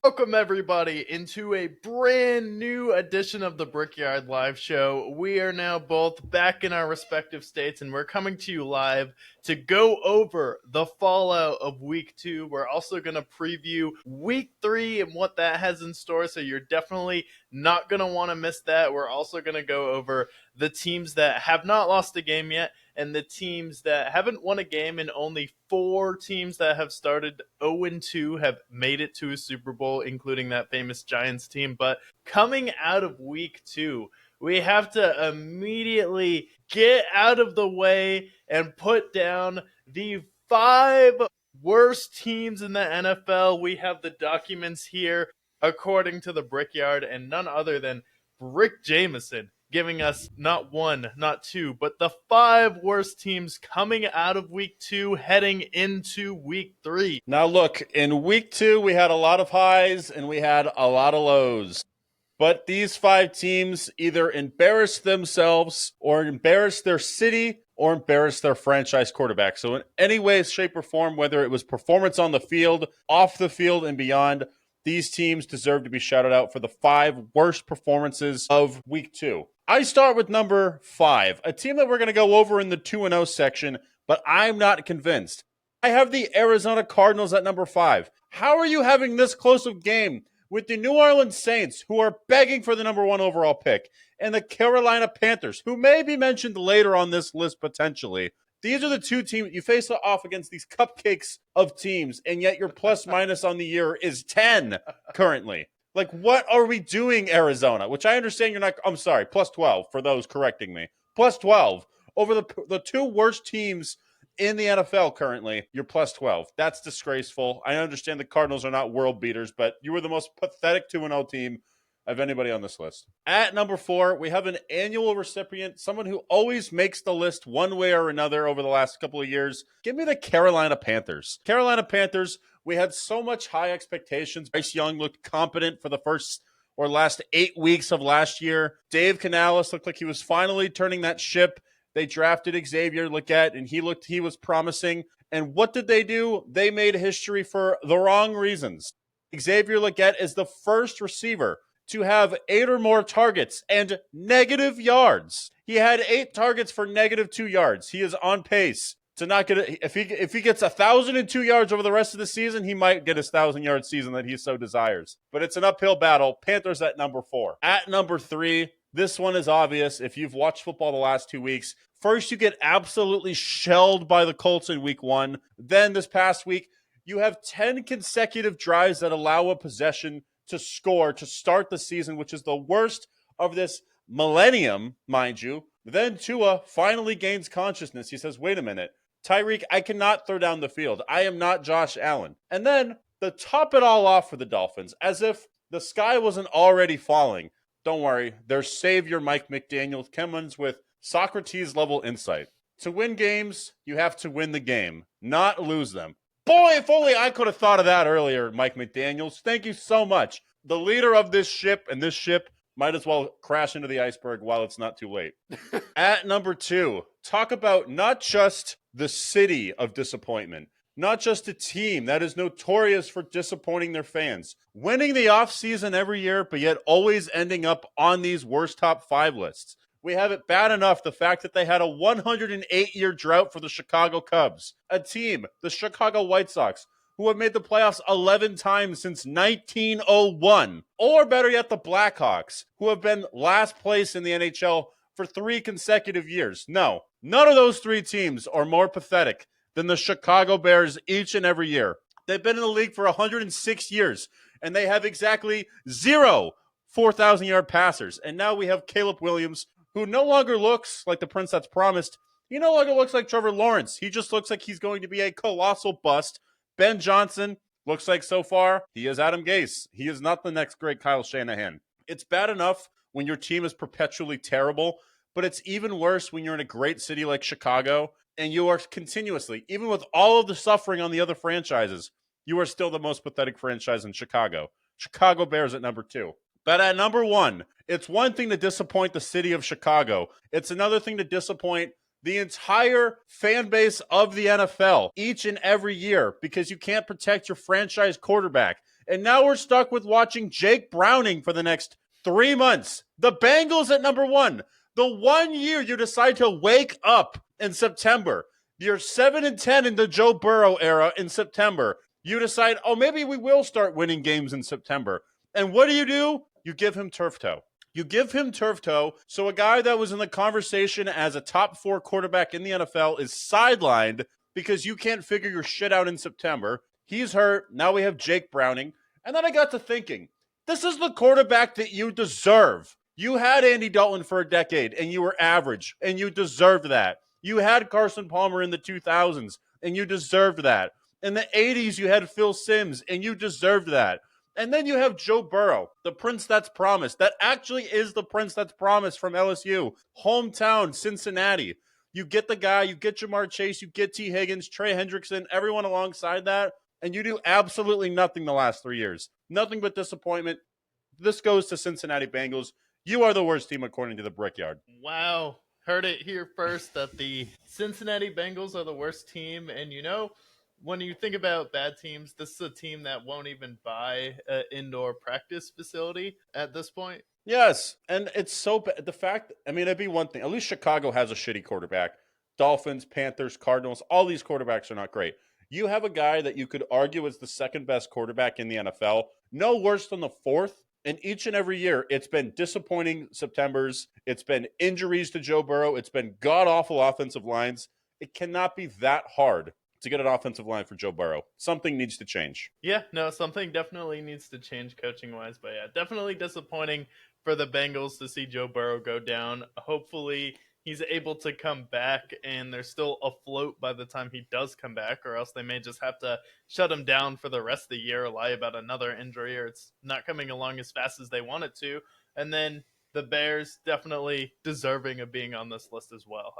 Welcome, everybody, into a brand new edition of the Brickyard Live Show. We are now both back in our respective states, and we're coming to you live to go over the fallout of Week 2. We're also going to preview Week 3 and what that has in store, so you're definitely not going to want to miss that. We're also going to go over the teams that have not lost a game yet, and the teams that haven't won a game, and only 4 teams that have started 0-2 have made it to a Super Bowl, including that famous Giants team. But coming out of Week 2, we have to immediately get out of the way and put down the 5 worst teams in the NFL. We have the documents here, according to the Brickyard, and none other than Rick Jameson giving us not 1, not 2, but the 5 worst teams coming out of Week 2 heading into Week 3. Now look, in Week 2 we had a lot of highs and we had a lot of lows. But these 5 teams either embarrassed themselves or embarrassed their city or embarrassed their franchise quarterback. So in any way, shape, or form, whether it was performance on the field, off the field, and beyond, these teams deserve to be shouted out for the 5 worst performances of Week 2. I start with number 5, a team that we're going to go over in the 2-0 section, but I'm not convinced. I have the Arizona Cardinals at number 5. How are you having this close of game with the New Orleans Saints, who are begging for the number 1 overall pick, and the Carolina Panthers, who may be mentioned later on this list potentially? These are the 2 teams you face off against, these cupcakes of teams, and yet your plus minus on the year is 10 currently. Like, what are we doing, Arizona? Which I understand you're not, I'm sorry, plus 12 for those correcting me. Plus 12 over the 2 worst teams in the NFL currently. You're plus 12. That's disgraceful. I understand the Cardinals are not world beaters, but you were the most pathetic 2-0 team of anybody on this list. At number 4, we have an annual recipient, someone who always makes the list one way or another over the last couple of years. Give me the Carolina Panthers. Carolina Panthers, we had so much high expectations. Bryce Young looked competent for the first or last 8 weeks of last year. Dave Canales looked like he was finally turning that ship. They drafted Xavier Legette, and he was promising. And what did they do? They made history for the wrong reasons. Xavier Legette is the first receiver to have 8 or more targets and negative yards. He had 8 targets for negative 2 yards. He is on pace to not get it. If he gets 1,002 yards over the rest of the season, he might get his 1,000-yard season that he so desires. But it's an uphill battle. Panthers at number 4. At number 3, this one is obvious if you've watched football the last 2 weeks. First, you get absolutely shelled by the Colts in week 1. Then this past week, you have 10 consecutive drives that allow a possession to score to start the season, which is the worst of this millennium, mind you. Then Tua finally gains consciousness. He says, wait a minute, Tyreek, I cannot throw down the field. I am not Josh Allen. And then to top it all off for the Dolphins, as if the sky wasn't already falling. Don't worry, their savior, Mike McDaniel, comes with Socrates-level insight. To win games, you have to win the game, not lose them. Boy, if only I could have thought of that earlier, Mike McDaniels. Thank you so much. The leader of this ship, and this ship might as well crash into the iceberg while it's not too late. At number 2, talk about not just the city of disappointment, not just a team that is notorious for disappointing their fans, winning the offseason every year, but yet always ending up on these worst top 5 lists. We have it bad enough, the fact that they had a 108-year drought for the Chicago Cubs, a team, the Chicago White Sox, who have made the playoffs 11 times since 1901. Or better yet, the Blackhawks, who have been last place in the NHL for 3 consecutive years. No, none of those 3 teams are more pathetic than the Chicago Bears each and every year. They've been in the league for 106 years, and they have exactly 0 4,000-yard passers. And now we have Caleb Williams, who no longer looks like the prince that's promised. He no longer looks like Trevor Lawrence. He just looks like he's going to be a colossal bust. Ben Johnson looks like so far he is Adam Gase. He is not the next great Kyle Shanahan. It's bad enough when your team is perpetually terrible, but it's even worse when you're in a great city like Chicago and you are continuously, even with all of the suffering on the other franchises, you are still the most pathetic franchise in Chicago. Chicago Bears at number 2. But at number 1, it's one thing to disappoint the city of Chicago. It's another thing to disappoint the entire fan base of the NFL each and every year because you can't protect your franchise quarterback. And now we're stuck with watching Jake Browning for the next 3 months. The Bengals at number 1. The 1 year you decide to wake up in September. You're 7-10 in the Joe Burrow era in September. You decide, oh, maybe we will start winning games in September. And what do? You give him turf toe. You give him turf toe, so a guy that was in the conversation as a top 4 quarterback in the NFL is sidelined because you can't figure your shit out in September. He's hurt. Now we have Jake Browning. And then I got to thinking, this is the quarterback that you deserve. You had Andy Dalton for a decade, and you were average, and you deserved that. You had Carson Palmer in the 2000s, and you deserved that. In the 80s, you had Phil Simms, and you deserved that. And then you have Joe Burrow, the prince that's promised. That actually is the prince that's promised from LSU. Hometown, Cincinnati. You get the guy, you get Jamar Chase, you get T. Higgins, Trey Hendrickson, everyone alongside that, and you do absolutely nothing the last 3 years. Nothing but disappointment. This goes to Cincinnati Bengals. You are the worst team according to the Brickyard. Wow. Heard it here first that the Cincinnati Bengals are the worst team. And when you think about bad teams, this is a team that won't even buy an indoor practice facility at this point. Yes, and it's so bad. The fact, it'd be one thing. At least Chicago has a shitty quarterback. Dolphins, Panthers, Cardinals, all these quarterbacks are not great. You have a guy that you could argue is the second best quarterback in the NFL, no worse than the fourth. And each and every year, it's been disappointing Septembers. It's been injuries to Joe Burrow. It's been god-awful offensive lines. It cannot be that hard to get an offensive line for Joe Burrow. Something needs to change. Yeah, no, something definitely needs to change coaching-wise. But yeah, definitely disappointing for the Bengals to see Joe Burrow go down. Hopefully he's able to come back and they're still afloat by the time he does come back, or else they may just have to shut him down for the rest of the year, lie about another injury, or it's not coming along as fast as they want it to. And then the Bears definitely deserving of being on this list as well.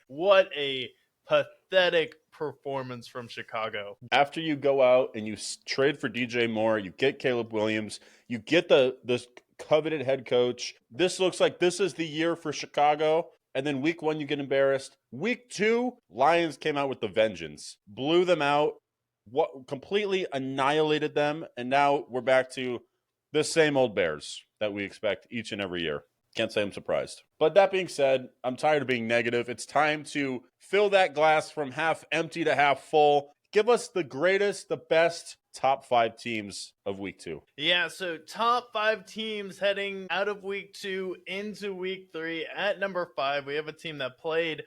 What a pathetic performance from Chicago. After you go out and you trade for DJ Moore, you get Caleb Williams, you get this coveted head coach. This looks like this is the year for Chicago. And then week 1, you get embarrassed. Week 2, Lions came out with the vengeance, blew them out, completely annihilated them. And now we're back to the same old Bears that we expect each and every year. Can't say I'm surprised. But that being said, I'm tired of being negative. It's time to fill that glass from half empty to half full. Give us the greatest, the best top 5 teams of week 2. Yeah, so top 5 teams heading out of week 2 into week 3. At number 5, we have a team that played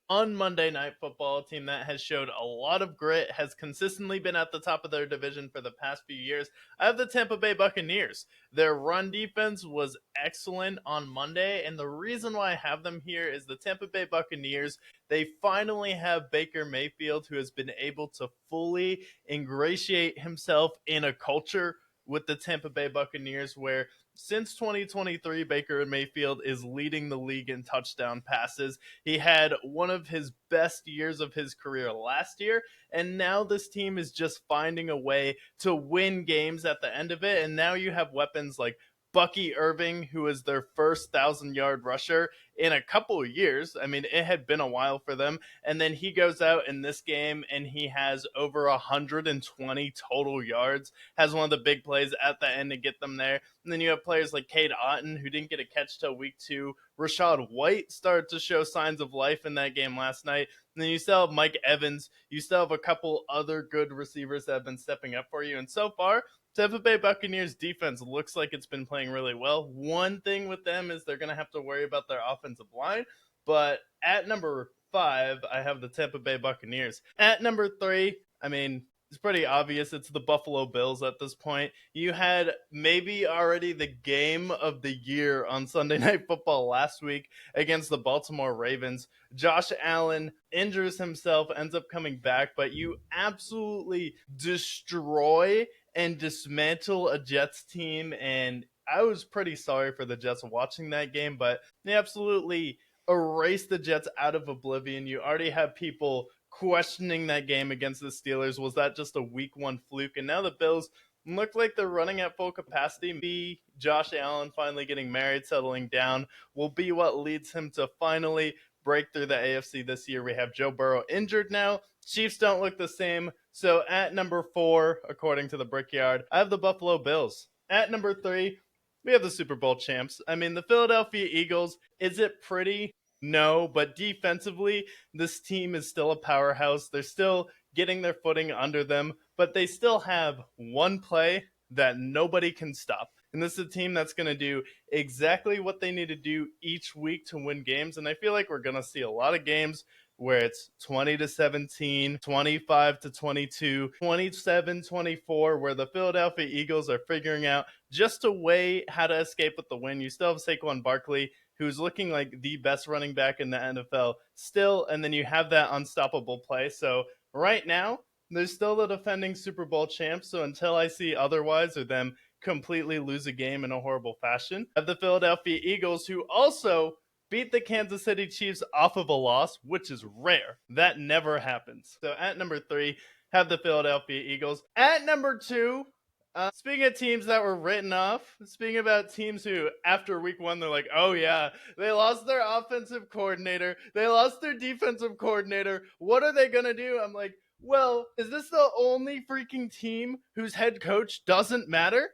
on Monday Night Football, a team that has showed a lot of grit, has consistently been at the top of their division for the past few years. I have the Tampa Bay Buccaneers. Their run defense was excellent on Monday, and the reason why I have them here is the Tampa Bay Buccaneers, they finally have Baker Mayfield, who has been able to fully ingratiate himself in a culture with the Tampa Bay Buccaneers where since 2023, Baker Mayfield is leading the league in touchdown passes. He had one of his best years of his career last year, and now this team is just finding a way to win games at the end of it. And now you have weapons like Bucky Irving, who is their first 1,000-yard rusher in a couple of years. It had been a while for them. And then he goes out in this game and he has over 120 total yards, has one of the big plays at the end to get them there. And then you have players like Cade Otton, who didn't get a catch till week 2. Rashad White started to show signs of life in that game last night. And then you still have Mike Evans. You still have a couple other good receivers that have been stepping up for you. And so far, Tampa Bay Buccaneers defense looks like it's been playing really well. One thing with them is they're going to have to worry about their offensive line. But at number 5, I have the Tampa Bay Buccaneers. At number 3, it's pretty obvious. It's the Buffalo Bills at this point. You had maybe already the game of the year on Sunday Night Football last week against the Baltimore Ravens. Josh Allen injures himself, ends up coming back, but you absolutely destroy and dismantle a Jets team. And I was pretty sorry for the Jets watching that game, but they absolutely erased the Jets out of oblivion. You already have people questioning that game against the Steelers. Was that just a week 1 fluke? And now the Bills look like they're running at full capacity. Maybe Josh Allen finally getting married, settling down, will be what leads him to finally break through the AFC this year. We have Joe Burrow injured now. Chiefs don't look the same. So at number 4, according to the Brickyard, I have the Buffalo Bills. At number 3, we have the Super Bowl champs. I mean, the Philadelphia Eagles, is it pretty? No, but defensively, this team is still a powerhouse. They're still getting their footing under them, but they still have one play that nobody can stop. And this is a team that's going to do exactly what they need to do each week to win games. And I feel like we're going to see a lot of games where it's 20-17, 25-22, 27-24, where the Philadelphia Eagles are figuring out just a way how to escape with the win. You still have Saquon Barkley, who's looking like the best running back in the NFL still, and then you have that unstoppable play. So right now, they're still the defending Super Bowl champs, so until I see otherwise or them completely lose a game in a horrible fashion, I have the Philadelphia Eagles, who also beat the Kansas City Chiefs off of a loss, which is rare. That never happens. So at number 3, have the Philadelphia Eagles. At number 2, speaking of teams that were written off, speaking about teams who, after week 1, they're like, oh yeah, they lost their offensive coordinator, they lost their defensive coordinator, what are they gonna do? I'm like, well, is this the only freaking team whose head coach doesn't matter?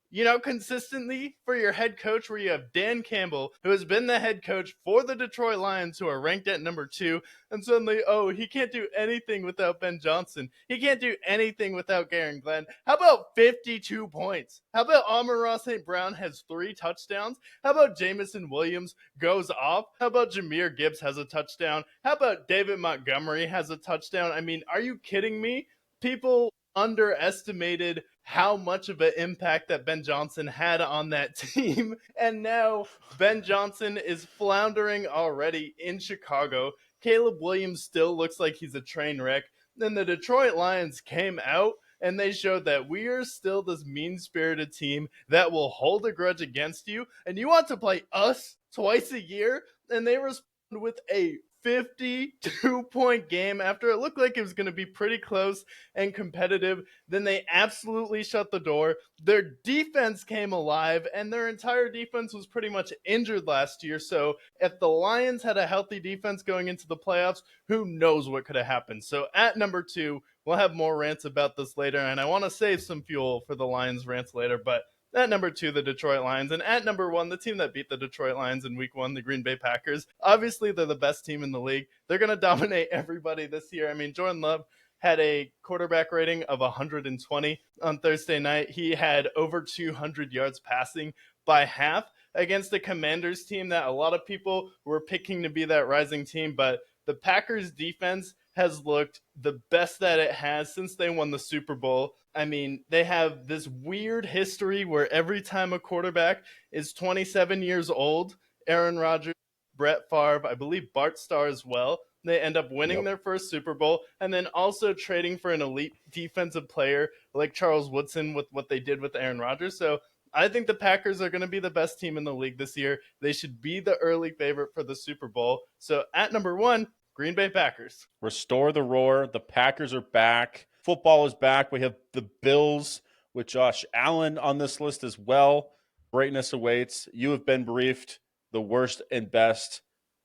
You know, consistently for your head coach, where you have Dan Campbell, who has been the head coach for the Detroit Lions, who are ranked at number 2, and suddenly, oh, he can't do anything without Ben Johnson. He can't do anything without Garen Glenn. How about 52 points? How about Amon-Ra St. Brown has 3 touchdowns? How about Jamison Williams goes off? How about Jahmyr Gibbs has a touchdown? How about David Montgomery has a touchdown? I mean, are you kidding me? People underestimated how much of an impact that Ben Johnson had on that team. And now Ben Johnson is floundering already in Chicago. Caleb Williams still looks like he's a train wreck. Then the Detroit Lions came out and they showed that we are still this mean-spirited team that will hold a grudge against you. And you want to play us twice a year? And they respond with a 52-point game after it looked like it was going to be pretty close and competitive. Then they absolutely shut the door. Their defense came alive, and their entire defense was pretty much injured last year. So if the Lions had a healthy defense going into the playoffs, who knows what could have happened. So at number 2, we'll have more rants about this later, and I want to save some fuel for the Lions rants later, but at number 2, the Detroit Lions. And at number 1, the team that beat the Detroit Lions in week 1, the Green Bay Packers. Obviously, they're the best team in the league. They're going to dominate everybody this year. I mean, Jordan Love had a quarterback rating of 120 on Thursday night. He had over 200 yards passing by half against the Commanders team that a lot of people were picking to be that rising team. But the Packers defense has looked the best that it has since they won the Super Bowl. I mean, they have this weird history where every time a quarterback is 27 years old, Aaron Rodgers, Brett Favre, I believe Bart Starr as well, they end up winning their first Super Bowl, and then also trading for an elite defensive player like Charles Woodson with what they did with Aaron Rodgers. So I think the Packers are going to be the best team in the league this year. They should be the early favorite for the Super Bowl. So at number 1, Green Bay Packers. Restore the roar. The Packers are back. Football is back. We have the Bills with Josh Allen on this list as well. Greatness awaits. You have been briefed. The worst and best,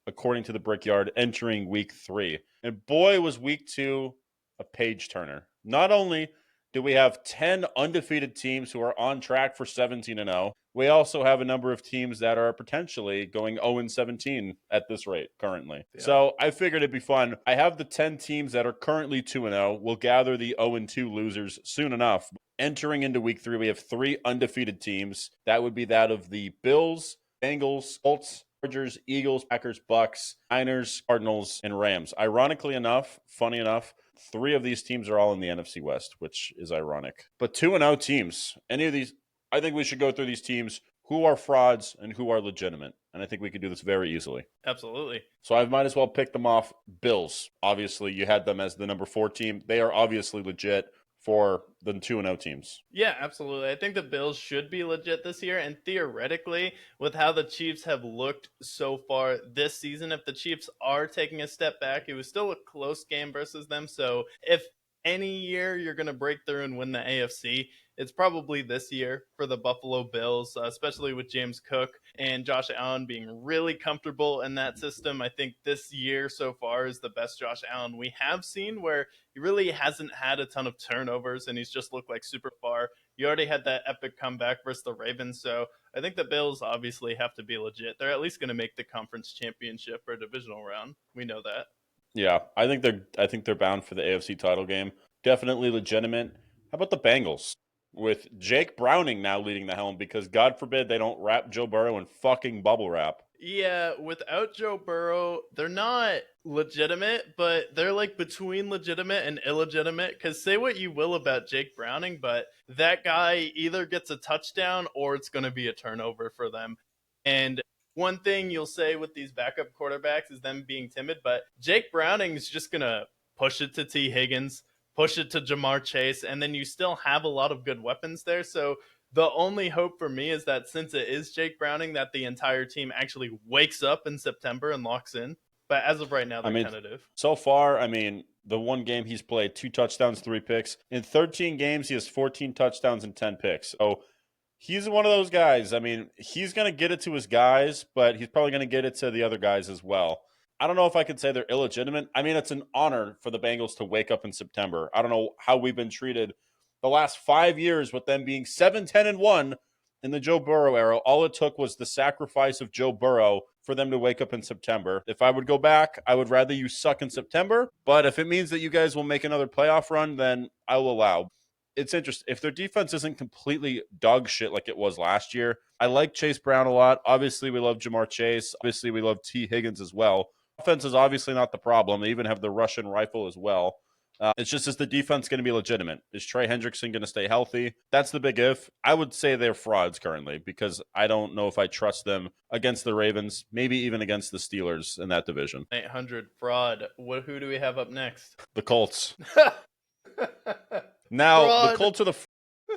according to the Brickyard, entering week 3. And boy, was week 2 a page turner. Not only do we have 10 undefeated teams who are on track for 17-0, we also have a number of teams that are potentially going 0-17 at this rate currently. Yeah. So I figured it'd be fun. I have the 10 teams that are currently 2-0. We'll gather the 0-2 losers soon enough. Entering into week 3, we have 3 undefeated teams. That would be that of the Bills, Bengals, Colts, Chargers, Eagles, Packers, Bucs, Niners, Cardinals, and Rams. Ironically enough, funny enough, 3 of these teams are all in the NFC West, which is ironic. But 2-0 teams, any of these, I think we should go through these teams, who are frauds and who are legitimate. And I think we could do this very easily. Absolutely. So I might as well pick them off. Bills, obviously, you had them as the number 4 team. They are obviously legit for the 2-0 teams. Yeah, absolutely. I think the Bills should be legit this year, and theoretically, with how the Chiefs have looked so far this season, if the Chiefs are taking a step back, it was still a close game versus them. So if any year you're going to break through and win the AFC, it's probably this year for the Buffalo Bills, especially with James Cook and Josh Allen being really comfortable in that system. I think this year so far is the best Josh Allen we have seen, where he really hasn't had a ton of turnovers and he's just looked like super far. You already had that epic comeback versus the Ravens, so I think the Bills obviously have to be legit. They're at least going to make the conference championship or divisional round. We know that. Yeah, I think they're bound for the AFC title game. Definitely legitimate. How about the Bengals? With Jake Browning now leading the helm because God forbid they don't wrap Joe Burrow in fucking bubble wrap. Yeah, without Joe Burrow, they're not legitimate, but they're like between legitimate and illegitimate. Because say what you will about Jake Browning, but that guy either gets a touchdown or it's going to be a turnover for them. And one thing you'll say with these backup quarterbacks is them being timid, but Jake Browning's just going to push it to T. Higgins, push it to Jamar Chase, and then you still have a lot of good weapons there. So the only hope for me is that since it is Jake Browning, that the entire team actually wakes up in September and locks in. But as of right now, I they're mean, tentative. so far, the one game he's played, 2 touchdowns, 3 picks. In 13 games, he has 14 touchdowns and 10 picks. So he's one of those guys. He's going to get it to his guys, but he's probably going to get it to the other guys as well. I don't know if I could say they're illegitimate. It's an honor for the Bengals to wake up in September. I don't know how we've been treated the last 5 years with them being 7-10-1 in the Joe Burrow era. All it took was the sacrifice of Joe Burrow for them to wake up in September. If I would go back, I would rather you suck in September. But if it means that you guys will make another playoff run, then I will allow. It's interesting. If their defense isn't completely dog shit like it was last year, I like Chase Brown a lot. Obviously, we love Jamar Chase. Obviously, we love T. Higgins as well. Offense is obviously not the problem. They even have the Russian rifle as well. It's just, is the defense going to be legitimate? Is Trey Hendrickson going to stay healthy? That's the big if. I would say they're frauds currently because I don't know if I trust them against the Ravens, maybe even against the Steelers in that division. 800 fraud. Who do we have up next? The Colts. Now, Fraud. the Colts are the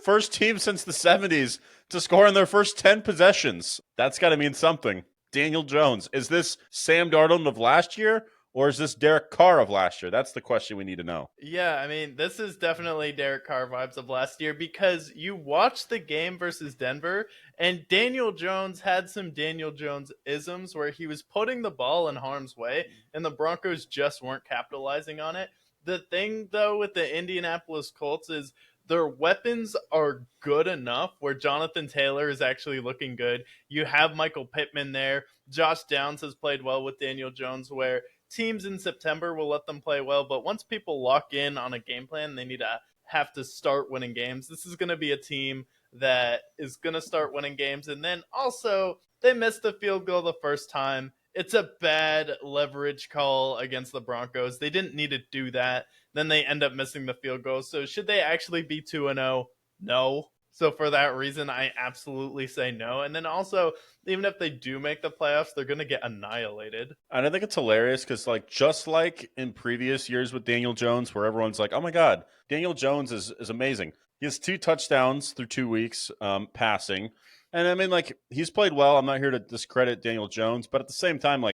first team since the 70s to score in their first 10 possessions. That's got to mean something. Daniel Jones. Is this Sam Darnold of last year? Or is this Derek Carr of last year? That's the question we need to know. Yeah, this is definitely Derek Carr vibes of last year because you watched the game versus Denver, and Daniel Jones had some Daniel Jones isms where he was putting the ball in harm's way, and the Broncos just weren't capitalizing on it. The thing, though, with the Indianapolis Colts is their weapons are good enough where Jonathan Taylor is actually looking good. You have Michael Pittman there. Josh Downs has played well with Daniel Jones, where teams in September will let them play well, but once people lock in on a game plan, they need to have to start winning games. This is going to be a team that is going to start winning games, and then also they missed the field goal the first time. It's a bad leverage call against the Broncos. They didn't need to do that. Then they end up missing the field goal. So should they actually be 2-0? No. So for that reason, I absolutely say no. And then also, even if they do make the playoffs, they're going to get annihilated. And I think it's hilarious because, just like in previous years with Daniel Jones, where everyone's like, oh my God, Daniel Jones is amazing. He has 2 touchdowns through 2 weeks passing. And he's played well. I'm not here to discredit Daniel Jones, but at the same time,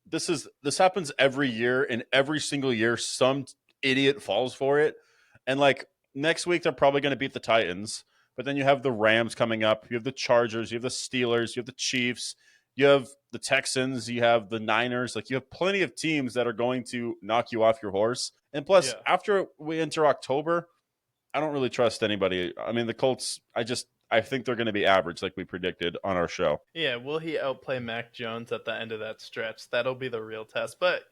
this happens every year, and every single year some idiot falls for it. And next week they're probably going to beat the Titans, but then you have the Rams coming up, you have the Chargers, you have the Steelers, you have the Chiefs, you have the Texans, you have the Niners. You have plenty of teams that are going to knock you off your horse. And plus, after we enter October, I don't really trust anybody. The Colts, I think they're going to be average like we predicted on our show. Yeah, will he outplay Mac Jones at the end of that stretch? That'll be the real test. But,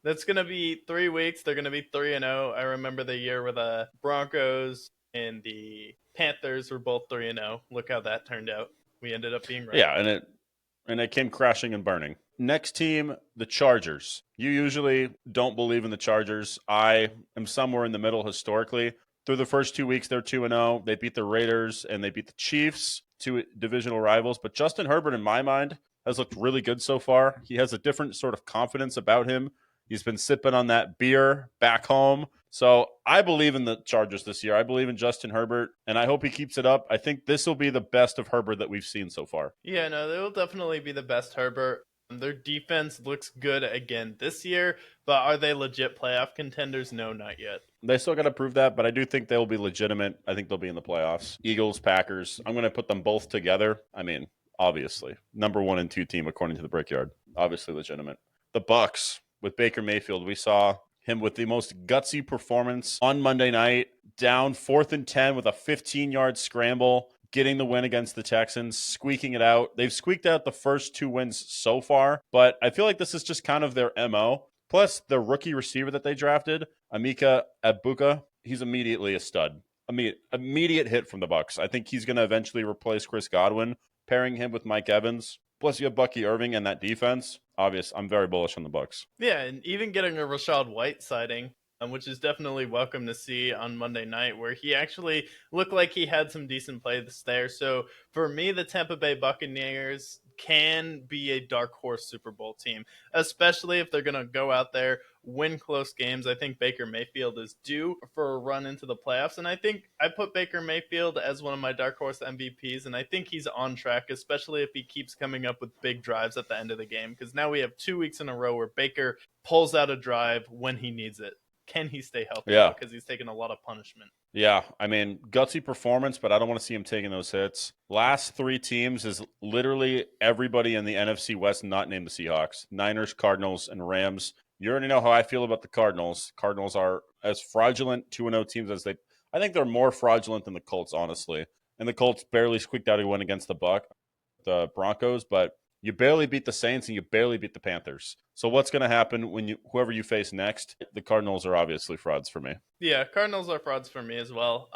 that's going to be 3 weeks. They're going to be 3-0. I remember the year where the Broncos and the Panthers were both 3-0. Look how that turned out. We ended up being right. Yeah, and it came crashing and burning. Next team, the Chargers. You usually don't believe in the Chargers. I am somewhere in the middle historically. Through the first 2 weeks, they're 2-0. They beat the Raiders and they beat the Chiefs, 2 divisional rivals. But Justin Herbert, in my mind, has looked really good so far. He has a different sort of confidence about him. He's been sipping on that beer back home. So I believe in the Chargers this year. I believe in Justin Herbert, and I hope he keeps it up. I think this will be the best of Herbert that we've seen so far. Yeah, no, they will definitely be the best Herbert. Their defense looks good again this year, but are they legit playoff contenders? No, not yet. They still got to prove that, but I do think they'll be legitimate. I think they'll be in the playoffs. Eagles, Packers. I'm going to put them both together. I mean, obviously, number 1 and 2 team according to the Brickyard. Obviously legitimate. The Bucs with Baker Mayfield. We saw him with the most gutsy performance on Monday night, down 4th and 10 with a 15-yard scramble, getting the win against the Texans, squeaking it out. They've squeaked out the first 2 wins so far, but I feel like this is just kind of their MO. Plus, the rookie receiver that they drafted, Emeka Egbuka, he's immediately a stud. Immediate hit from the Bucs. I think he's going to eventually replace Chris Godwin, pairing him with Mike Evans. Plus, you have Bucky Irving and that defense. Obvious, I'm very bullish on the Bucs. Yeah, and even getting a Rashad White sighting, which is definitely welcome to see on Monday night, where he actually looked like he had some decent plays there. So for me, the Tampa Bay Buccaneers can be a dark horse Super Bowl team, especially if they're going to go out there, win close games. I think Baker Mayfield is due for a run into the playoffs, and I think I put Baker Mayfield as one of my dark horse MVPs, and I think he's on track, especially if he keeps coming up with big drives at the end of the game, because now we have 2 weeks in a row where Baker pulls out a drive when he needs it. Can he stay healthy? Yeah. Because he's taken a lot of punishment. Yeah, I mean, gutsy performance, but I don't want to see him taking those hits. Last 3 teams is literally everybody in the NFC West not named the Seahawks. Niners, Cardinals, and Rams. You already know how I feel about the Cardinals. Cardinals are as fraudulent 2-0 teams as they... I think they're more fraudulent than the Colts, honestly. And the Colts barely squeaked out a win against the Broncos, but you barely beat the Saints and you barely beat the Panthers. So what's going to happen when whoever you face next? The Cardinals are obviously frauds for me. Yeah, Cardinals are frauds for me as well.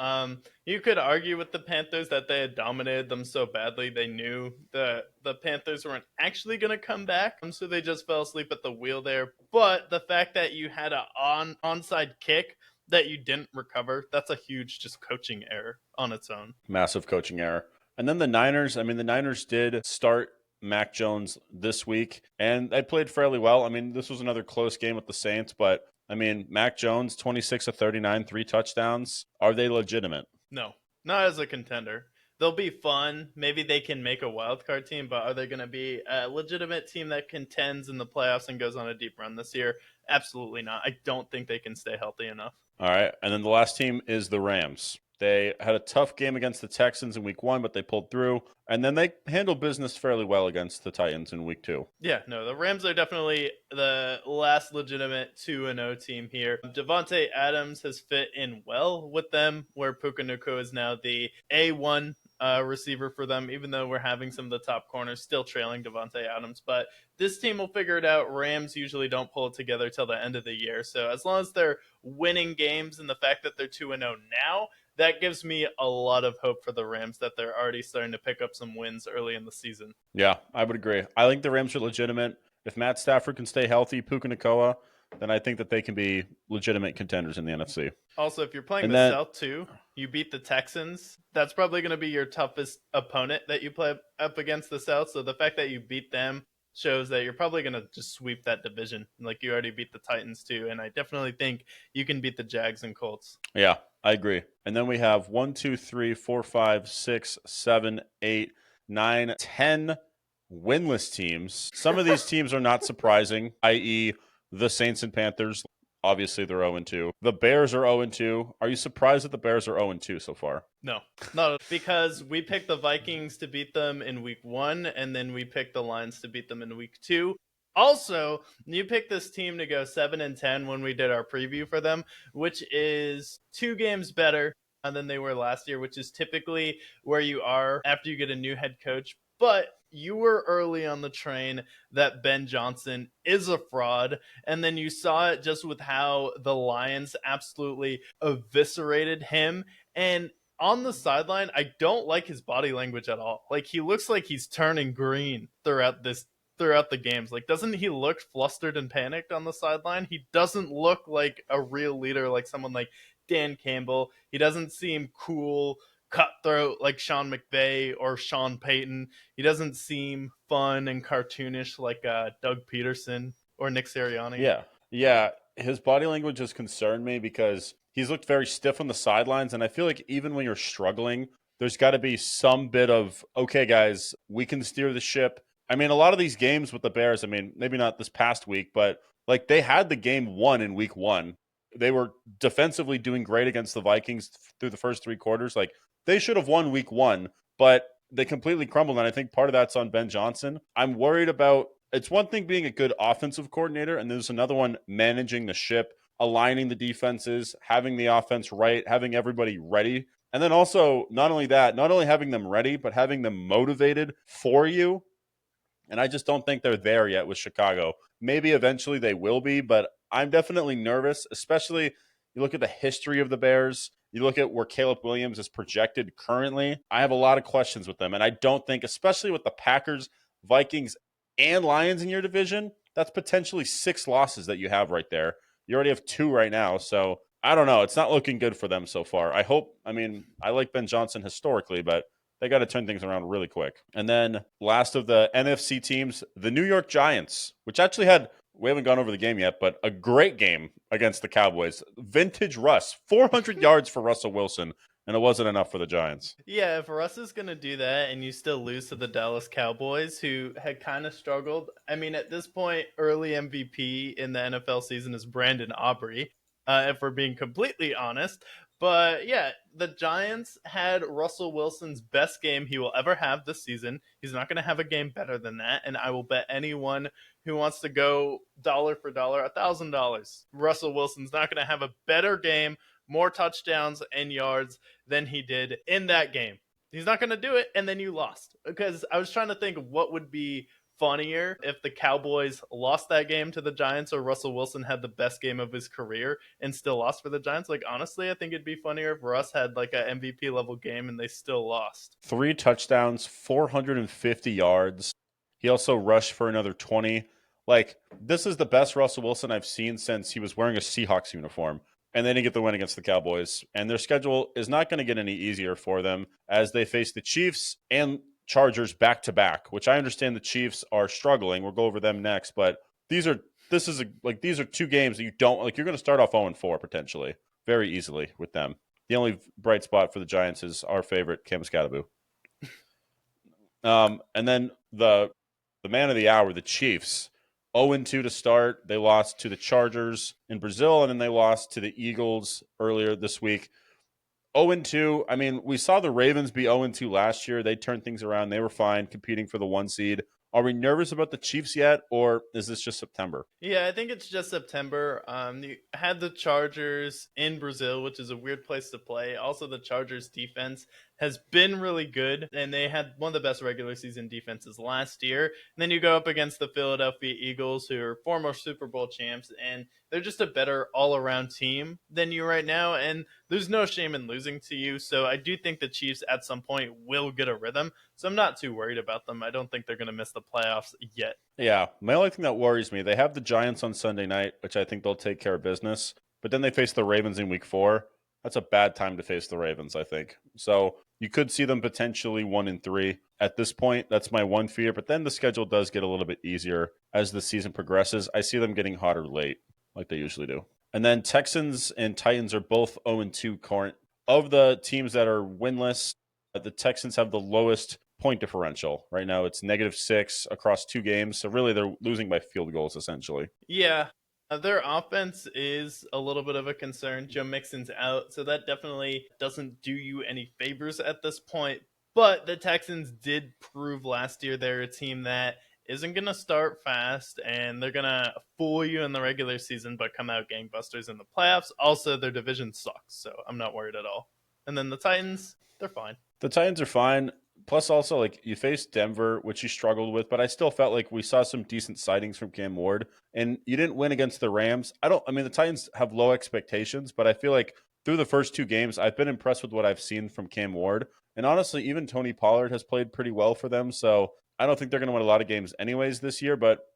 You could argue with the Panthers that they had dominated them so badly they knew the Panthers weren't actually going to come back, so they just fell asleep at the wheel there. But the fact that you had an onside kick that you didn't recover, that's a huge just coaching error on its own. Massive coaching error. And then the Niners, I mean, the Niners did start Mac Jones this week, and they played fairly well. I mean, this was another close game with the Saints, but I mean, Mac Jones, 26 of 39, 3 touchdowns. Are they legitimate? No, not as a contender. They'll be fun. Maybe they can make a wild card team, but are they going to be a legitimate team that contends in the playoffs and goes on a deep run this year? Absolutely not. I don't think they can stay healthy enough. All right. And then the last team is the Rams. They had a tough game against the Texans in week 1, but they pulled through. And then they handled business fairly well against the Titans in week 2. Yeah, no, the Rams are definitely the last legitimate 2-0 team here. Devontae Adams has fit in well with them, where Puka Nacua is now the A1 receiver for them, even though we're having some of the top corners still trailing Devontae Adams. But this team will figure it out. Rams usually don't pull it together till the end of the year. So as long as they're winning games and the fact that they're 2-0 now, that gives me a lot of hope for the Rams that they're already starting to pick up some wins early in the season. Yeah, I would agree. I think the Rams are legitimate. If Matt Stafford can stay healthy, Puka Nacua, then I think that they can be legitimate contenders in the NFC. Also, if you're playing the South too, you beat the Texans, that's probably going to be your toughest opponent that you play up against the South. So the fact that you beat them shows that you're probably going to just sweep that division. Like you already beat the Titans too. And I definitely think you can beat the Jags and Colts. Yeah, I agree. And then we have 1, 2, 3, 4, 5, 6, 7, 8, 9, 10 winless teams. Some of these teams are not surprising, i.e. the Saints and Panthers. Obviously, they're 0-2. The Bears are 0-2. Are you surprised that the Bears are 0-2 so far? No, not because we picked the Vikings to beat them in week 1, and then we picked the Lions to beat them in week 2. Also, you picked this team to go 7-10 when we did our preview for them, which is 2 games better than they were last year, which is typically where you are after you get a new head coach. But you were early on the train that Ben Johnson is a fraud, and then you saw it just with how the Lions absolutely eviscerated him. And on the sideline, I don't like his body language at all. Like, he looks like he's turning green throughout the games. Like, doesn't he look flustered and panicked on the sideline? He doesn't look like a real leader, like someone like Dan Campbell. He doesn't seem cool, cutthroat like Sean McVay or Sean Payton. He doesn't seem fun and cartoonish like Doug Peterson or Nick Sirianni. Yeah. His body language has concerned me because he's looked very stiff on the sidelines, and I feel like even when you're struggling, there's got to be some bit of, okay, guys, we can steer the ship. I mean, a lot of these games with the Bears, I mean, maybe not this past week, but like they had the game won in week 1. they were defensively doing great against the Vikings through the first 3 quarters. Like, they should have won week 1, but they completely crumbled. And I think part of that's on Ben Johnson. I'm worried about, it's one thing being a good offensive coordinator, and there's another one managing the ship, aligning the defenses, having the offense right, having everybody ready. And then also, not only that, not only having them ready, but having them motivated for you. And I just don't think they're there yet with Chicago. Maybe eventually they will be, but I'm definitely nervous, especially you look at the history of the Bears. You look at where Caleb Williams is projected currently. I have a lot of questions with them. And I don't think, especially with the Packers, Vikings, and Lions in your division, that's potentially 6 losses that you have right there. You already have 2 right now. So I don't know. It's not looking good for them so far. I like Ben Johnson historically, but they got to turn things around really quick. And then last of the NFC teams, the New York Giants, which actually had, we haven't gone over the game yet, but a great game against the Cowboys. Vintage Russ, 400 yards for Russell Wilson, and it wasn't enough for the Giants. Yeah, if Russ is going to do that and you still lose to the Dallas Cowboys, who had kind of struggled. I mean, at this point, early MVP in the NFL season is Brandon Aubrey, if we're being completely honest. But yeah, the Giants had Russell Wilson's best game he will ever have this season. He's not going to have a game better than that. And I will bet anyone who wants to go dollar for dollar, $1,000, Russell Wilson's not going to have a better game, more touchdowns and yards than he did in that game. He's not going to do it, and then you lost. Because I was trying to think of what would be funnier if the Cowboys lost that game to the Giants or Russell Wilson had the best game of his career and still lost for the Giants. Like, honestly, I think it'd be funnier if Russ had like a MVP level game and they still lost. 3 touchdowns, 450 yards. He also rushed for another 20. Like, this is the best Russell Wilson I've seen since he was wearing a Seahawks uniform. And they didn't get the win against the Cowboys. And their schedule is not going to get any easier for them as they face the Chiefs and Chargers back to back, which I understand the Chiefs are struggling. We'll go over them next, but these are 2 games that you don't like. You're going to start off 0-4 potentially very easily with them. The only bright spot for the Giants is our favorite Cam Scattaboo. And then the man of the hour, the Chiefs, 0-2 to start. They lost to the Chargers in Brazil, and then they lost to the Eagles earlier this week. 0-2. I mean, we saw the Ravens be 0-2 last year. They turned things around. They were fine, competing for the 1 seed. Are we nervous about the Chiefs yet, or is this just September? Yeah, I think it's just September. You had the Chargers in Brazil, which is a weird place to play. Also, the Chargers defense has been really good, and they had one of the best regular season defenses last year. And then you go up against the Philadelphia Eagles, who are former Super Bowl champs, and they're just a better all-around team than you right now, and there's no shame in losing to you. So I do think the Chiefs at some point will get a rhythm, so I'm not too worried about them. I don't think they're going to miss the playoffs yet. Yeah, my only thing that worries me, they have the Giants on Sunday night, which I think they'll take care of business, but then they face the Ravens in week 4. That's a bad time to face the Ravens, I think. So you could see them potentially 1-3 at this point. That's my one fear, but then the schedule does get a little bit easier as the season progresses. I see them getting hotter late, like they usually do. And then Texans and Titans are both 0-2 current. Of the teams that are winless, the Texans have the lowest point differential. Right now it's -6 across 2 games. So really they're losing by field goals, essentially. Yeah, their offense is a little bit of a concern. Joe Mixon's out, so that definitely doesn't do you any favors at this point. But the Texans did prove last year they're a team that isn't going to start fast, and they're going to fool you in the regular season, but come out gangbusters in the playoffs. Also, their division sucks, so I'm not worried at all. And then the Titans, they're fine. The Titans are fine. Plus, also, like, you faced Denver, which you struggled with, but I still felt like we saw some decent sightings from Cam Ward, and you didn't win against the Rams. The Titans have low expectations, but I feel like through the first 2 games, I've been impressed with what I've seen from Cam Ward. And honestly, even Tony Pollard has played pretty well for them, so I don't think they're going to win a lot of games anyways this year, but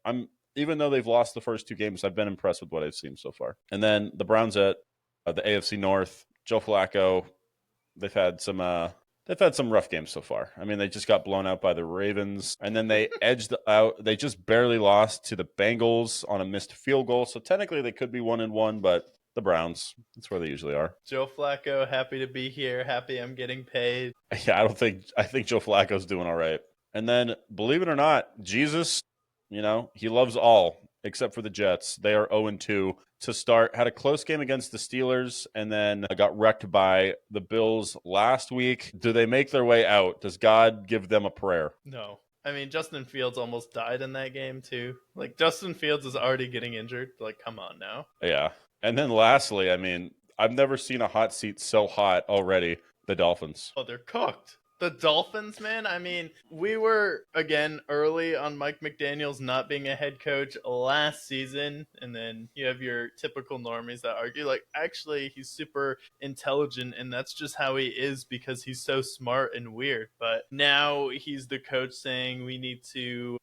even though they've lost the first 2 games, I've been impressed with what I've seen so far. And then the Browns at the AFC North, Joe Flacco, they've had some rough games so far. I mean, they just got blown out by the Ravens, and then they edged out. They just barely lost to the Bengals on a missed field goal. So technically they could be 1-1, but the Browns, that's where they usually are. Joe Flacco, happy to be here. Happy I'm getting paid. Yeah, I think Joe Flacco's doing all right. And then, believe it or not, Jesus, he loves all. except for the Jets. They are 0-2 to start. Had a close game against the Steelers and then got wrecked by the Bills last week. Do they make their way out? Does God give them a prayer? No. I mean, Justin Fields almost died in that game, too. Like, Justin Fields is already getting injured. Like, come on now. Yeah. And then lastly, I mean, I've never seen a hot seat so hot already. The Dolphins. Oh, they're cooked. The Dolphins, man. I mean, we were, again, early on Mike McDaniels not being a head coach last season. And then you have your typical normies that argue, like, actually, he's super intelligent. And that's just how he is because he's so smart and weird. But now he's the coach saying we need to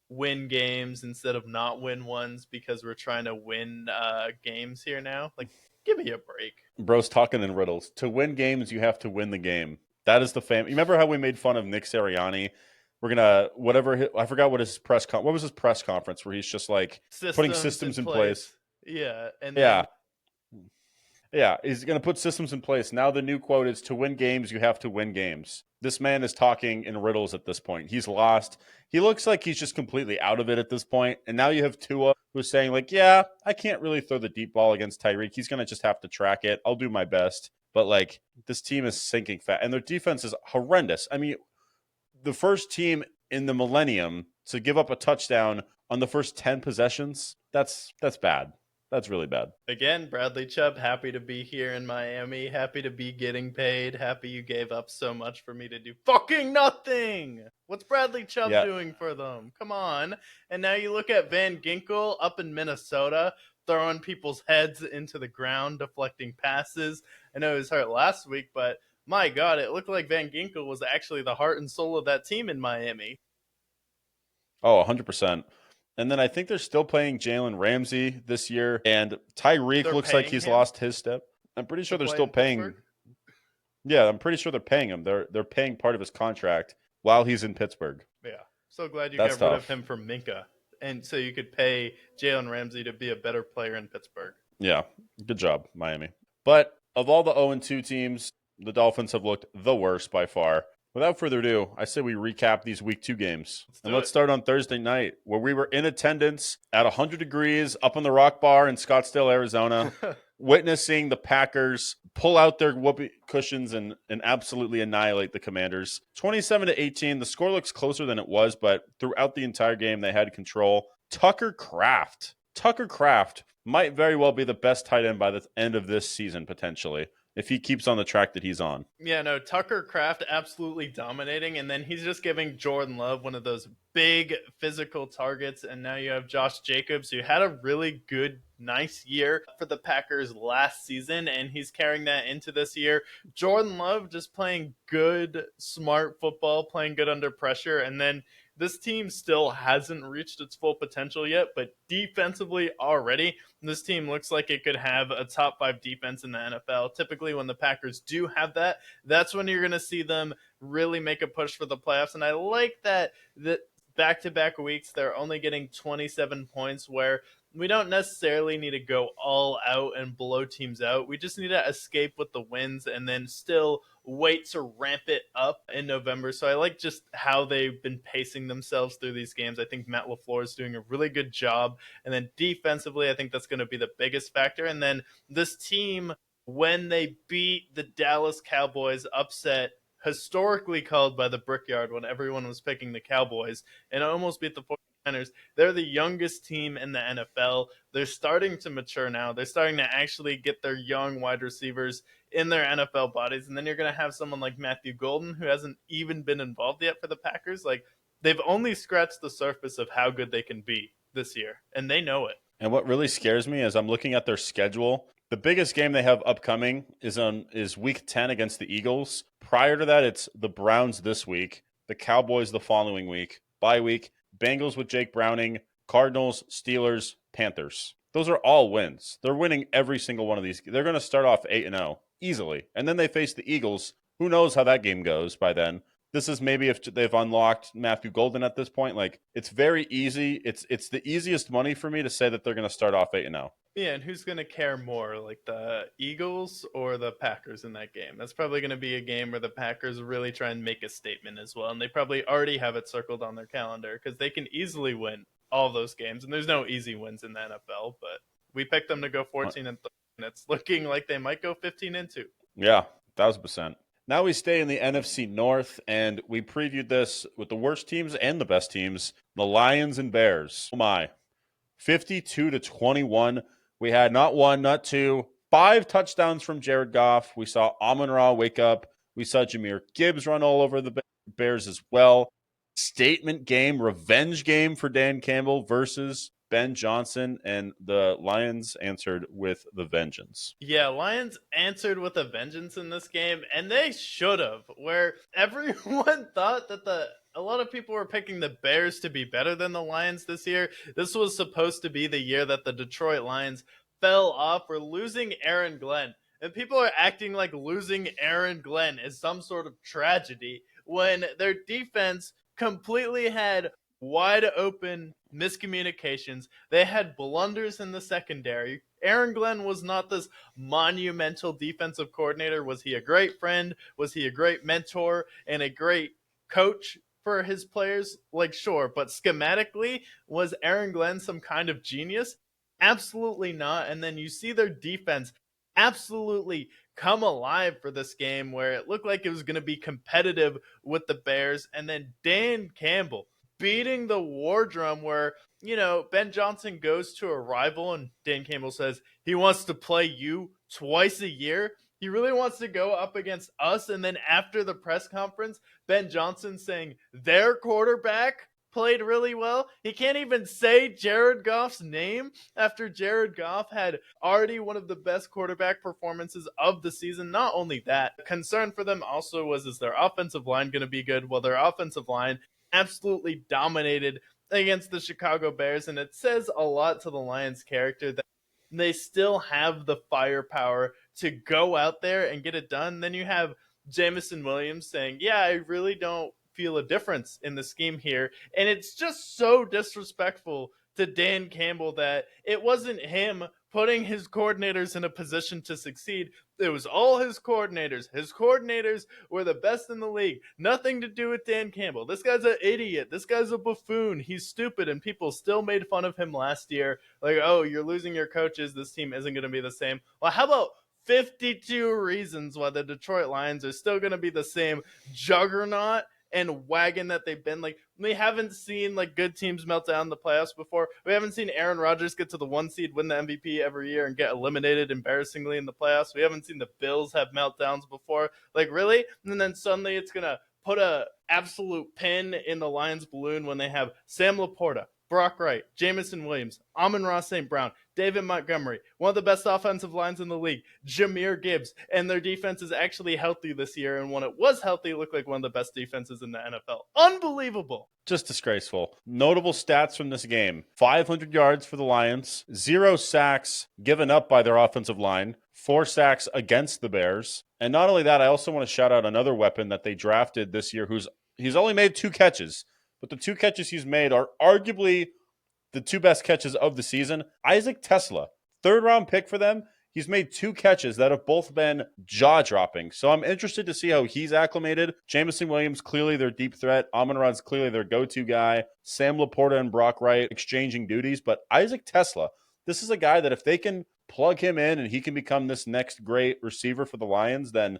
win games instead of not win ones because we're trying to win games here now. Like, give me a break. Bro's talking in riddles. To win games, you have to win the game. That is the You remember how we made fun of Nick Sirianni? We're gonna I forgot what his what was his press conference where he's just like putting systems in place. Yeah, and yeah, yeah, he's gonna put systems in place. Now the new quote is: "To win games, you have to win games." This man is talking in riddles at this point. He's lost. He looks like he's just completely out of it at this point. And now you have Tua who's saying like, "Yeah, I can't really throw the deep ball against Tyreek. He's gonna just have to track it. I'll do my best." But like this team is sinking fast, and their defense is horrendous. I mean, the first team in the millennium to give up a touchdown on the first 10 possessions, that's bad. That's really bad. Again, Bradley Chubb, happy to be here in Miami. Happy to be getting paid. Happy you gave up so much for me to do fucking nothing. What's Bradley Chubb doing for them? Come on. And now you look at Van Ginkel up in Minnesota, throwing people's heads into the ground, deflecting passes. I know he was hurt last week, but my God, it looked like Van Ginkel was actually the heart and soul of that team in Miami. Oh, 100%. And then I think they're still playing Jalen Ramsey this year. And Tyreek looks like he's lost his step. I'm pretty sure they're still paying. Pittsburgh? Yeah, I'm pretty sure they're paying him. They're paying part of his contract while he's in Pittsburgh. Yeah. So glad you got rid of him for Minka. And so you could pay Jalen Ramsey to be a better player in Pittsburgh. Yeah. Good job, Miami. But of all the 0-2 teams, the Dolphins have looked the worst by far. Without further ado, I say we recap these Week 2 games. Let's start on Thursday night, where we were in attendance at 100 degrees up on the Rock Bar in Scottsdale, Arizona, witnessing the Packers pull out their whoopee cushions and absolutely annihilate the Commanders. 27-18, the score looks closer than it was, but throughout the entire game, they had control. Tucker Kraft might very well be the best tight end by the end of this season, potentially, if he keeps on the track that he's on. Yeah, no, Tucker Kraft absolutely dominating, and then he's just giving Jordan Love one of those big physical targets, and now you have Josh Jacobs, who had a really good, nice year for the Packers last season, and he's carrying that into this year. Jordan Love just playing good, smart football, playing good under pressure, and then this team still hasn't reached its full potential yet, but defensively already, this team looks like it could have a top 5 defense in the NFL. Typically, when the Packers do have that, that's when you're going to see them really make a push for the playoffs. And I like that back-to-back weeks, they're only getting 27 points, where we don't necessarily need to go all out and blow teams out. We just need to escape with the wins and then still wait to ramp it up in November. So I like just how they've been pacing themselves through these games. I think Matt LaFleur is doing a really good job. And then defensively, I think that's going to be the biggest factor. And then this team, when they beat the Dallas Cowboys, upset historically called by the Brickyard when everyone was picking the Cowboys, and almost beat the 49ers. They're the youngest team in the NFL. They're starting to mature now. They're starting to actually get their young wide receivers in their NFL bodies. And then you're going to have someone like Matthew Golden, who hasn't even been involved yet for the Packers. Like, they've only scratched the surface of how good they can be this year, and they know it. And what really scares me is I'm looking at their schedule. The biggest game they have upcoming is Week 10 against the Eagles. Prior to that, it's the Browns this week, the Cowboys the following week, bye week, Bengals with Jake Browning, Cardinals, Steelers, Panthers. Those are all wins. They're winning every single one of these. They're going to start off 8-0 easily. And then they face the Eagles. Who knows how that game goes by then? This is maybe if they've unlocked Matthew Golden at this point. Like, it's very easy. It's the easiest money for me to say that they're going to start off 8-0. Yeah, and who's going to care more, like the Eagles or the Packers in that game? That's probably going to be a game where the Packers really try and make a statement as well, and they probably already have it circled on their calendar because they can easily win all those games. And there's no easy wins in the NFL, but we picked them to go 14-3, and it's looking like they might go 15-2. Yeah, 1,000%. Now we stay in the NFC North, and we previewed this with the worst teams and the best teams, the Lions and Bears. Oh my, 52-21. We had not one, not two, 5 touchdowns from Jared Goff. We saw Amon-Ra wake up. We saw Jahmyr Gibbs run all over the Bears as well. Statement game, revenge game for Dan Campbell versus Ben Johnson, and the Lions answered with the vengeance. Yeah, Lions answered with a vengeance in this game, and they should have, where everyone thought that a lot of people were picking the Bears to be better than the Lions this year. This was supposed to be the year that the Detroit Lions fell off for losing Aaron Glenn. And people are acting like losing Aaron Glenn is some sort of tragedy when their defense completely had wide open miscommunications. They had blunders in the secondary. Aaron Glenn was not this monumental defensive coordinator. Was he a great friend? Was he a great mentor and a great coach for his players? Like, sure, but schematically, was Aaron Glenn some kind of genius? Absolutely not. And then you see their defense absolutely come alive for this game where it looked like it was going to be competitive with the Bears. And then Dan Campbell beating the war drum where, Ben Johnson goes to a rival and Dan Campbell says he wants to play you twice a year. He really wants to go up against us. And then after the press conference, Ben Johnson saying their quarterback played really well. He can't even say Jared Goff's name after Jared Goff had already one of the best quarterback performances of the season. Not only that, concern for them also was, is their offensive line going to be good? Well, their offensive line absolutely dominated against the Chicago Bears, and it says a lot to the Lions' character that they still have the firepower to go out there and get it done. Then you have Jameson Williams saying, yeah, I really don't feel a difference in the scheme here. And it's just so disrespectful to Dan Campbell that it wasn't him putting his coordinators in a position to succeed. It was all his coordinators. His coordinators were the best in the league. Nothing to do with Dan Campbell. This guy's an idiot. This guy's a buffoon. He's stupid, and people still made fun of him last year. Like, oh, you're losing your coaches. This team isn't going to be the same. Well, how about 52 reasons why the Detroit Lions are still going to be the same juggernaut and wagon that they've been? Like, we haven't seen like good teams melt down in the playoffs before. We haven't seen Aaron Rodgers get to the 1 seed, win the MVP every year, and get eliminated embarrassingly in the playoffs. We haven't seen the Bills have meltdowns before. Like, really? And then suddenly it's gonna put a absolute pin in the Lions balloon when they have Sam Laporta, Brock Wright, Jameson Williams, Amon-Ra St. Brown, David Montgomery, one of the best offensive lines in the league, Jahmyr Gibbs, and their defense is actually healthy this year, and when it was healthy, it looked like one of the best defenses in the NFL. Unbelievable. Just disgraceful. Notable stats from this game: 500 yards for the Lions, 0 sacks given up by their offensive line, 4 sacks against the Bears. And not only that, I also want to shout out another weapon that they drafted this year he's only made 2 catches, but the 2 catches he's made are arguably the 2 best catches of the season. Isaac Tesla, 3rd-round pick for them. He's made 2 catches that have both been jaw-dropping. So I'm interested to see how he's acclimated. Jameson Williams, clearly their deep threat. Amon-Ra's clearly their go-to guy. Sam Laporta and Brock Wright exchanging duties. But Isaac Tesla, this is a guy that if they can plug him in and he can become this next great receiver for the Lions, then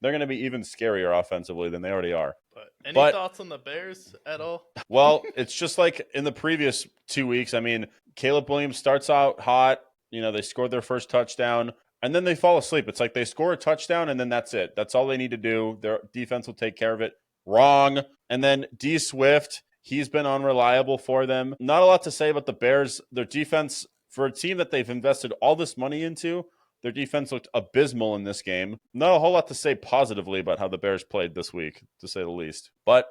they're going to be even scarier offensively than they already are. But any thoughts on the Bears at all? Well, it's just like in the previous 2 weeks. I mean, Caleb Williams starts out hot. They scored their first touchdown, and then they fall asleep. It's like they score a touchdown, and then that's it. That's all they need to do. Their defense will take care of it. Wrong. And then D. Swift, he's been unreliable for them. Not a lot to say about the Bears. Their defense, for a team that they've invested all this money into, their defense looked abysmal in this game. Not a whole lot to say positively about how the Bears played this week, to say the least. But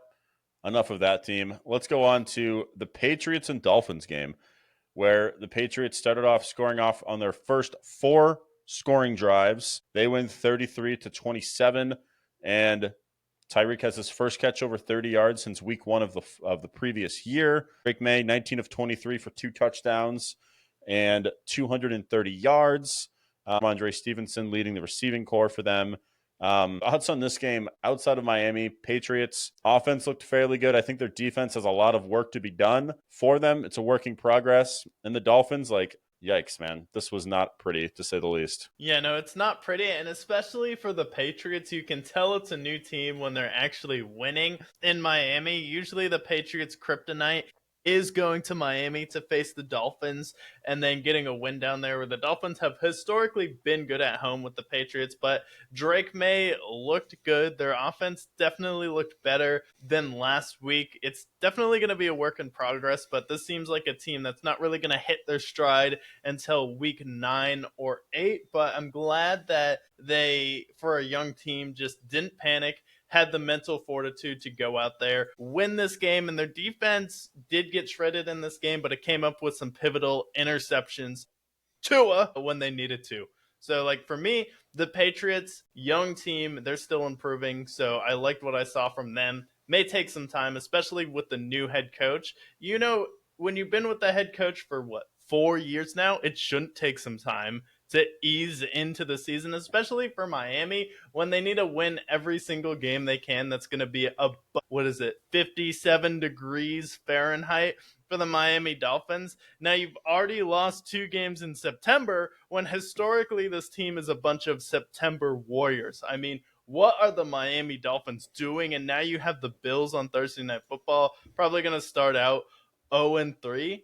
enough of that team. Let's go on to the Patriots and Dolphins game, where the Patriots started off scoring off on their first 4 scoring drives. They win 33-27, and Tyreek has his first catch over 30 yards since week 1 of the previous year. Drake May, 19 of 23 for 2 touchdowns and 230 yards. Andre Stevenson leading the receiving corps for them. Thoughts on this game outside of Miami? Patriots offense looked fairly good. I think their defense has a lot of work to be done for them. It's a work in progress. And the Dolphins, like, yikes, man. This was not pretty, to say the least. Yeah, no, it's not pretty, and especially for the Patriots, you can tell it's a new team when they're actually winning. In Miami, usually the Patriots' kryptonite is going to Miami to face the Dolphins and then getting a win down there, where the Dolphins have historically been good at home with the Patriots, but Drake May looked good. Their offense definitely looked better than last week. It's definitely going to be a work in progress, but this seems like a team that's not really going to hit their stride until week 9 or 8. But I'm glad that they, for a young team, just didn't panic, had the mental fortitude to go out there, win this game, and their defense did get shredded in this game, but it came up with some pivotal interceptions Tua when they needed to. So, like, for me, the Patriots, young team, they're still improving. So I liked what I saw from them. May take some time, especially with the new head coach. You know, when you've been with the head coach for what, 4 years now, it shouldn't take some time to ease into the season, especially for Miami when they need to win every single game they can. That's going to be what is it, 57 degrees Fahrenheit for the Miami Dolphins. Now, you've already lost 2 games in September when historically this team is a bunch of September warriors. I mean, what are the Miami Dolphins doing? And now you have the Bills on Thursday Night Football, probably going to start out 0-3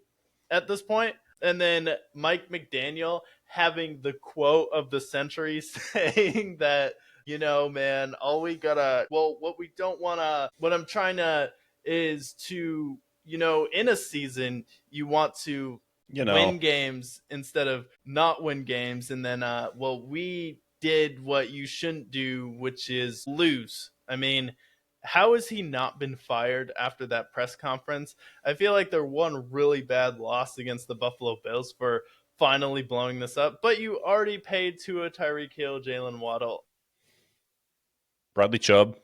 at this point. And then Mike McDaniel having the quote of the century saying that, you know, man, all we gotta, well, what we don't wanna, what I'm trying to is to, you know, in a season, you want to win games instead of not win games. And then, well, we did what you shouldn't do, which is lose. I mean, how has he not been fired after that press conference? I feel like they're one really bad loss against the Buffalo Bills for finally blowing this up, but you already paid Tua, Tyreek Hill, Jalen Waddle. Bradley Chubb.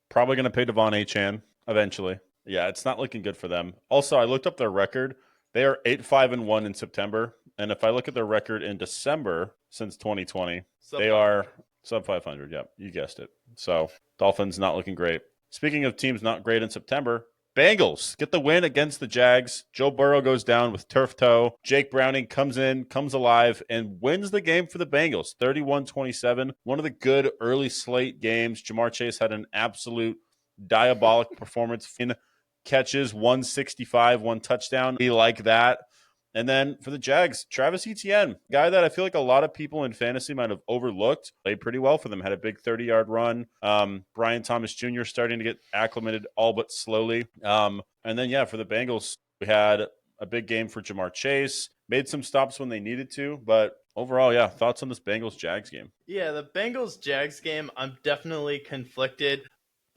Probably going to pay Devon Achane eventually. Yeah, it's not looking good for them. Also, I looked up their record. They are 8-5-1 in September. And if I look at their record in December since 2020, they are sub 500. Yep, you guessed it. So, Dolphins not looking great. Speaking of teams not great in September, Bengals get the win against the Jags. Joe Burrow goes down with turf toe. Jake Browning comes in, comes alive, and wins the game for the Bengals, 31-27. One of the good early slate games. Jamar Chase had an absolute diabolic performance. Catches, 165, 1 touchdown. We like that. And then for the Jags, Travis Etienne, guy that I feel like a lot of people in fantasy might have overlooked, played pretty well for them, had a big 30-yard run. Brian Thomas Jr. starting to get acclimated all but slowly. And then, yeah, for the Bengals, we had a big game for Jamar Chase, made some stops when they needed to, but overall, yeah, thoughts on this Bengals-Jags game? Yeah, the Bengals-Jags game, I'm definitely conflicted.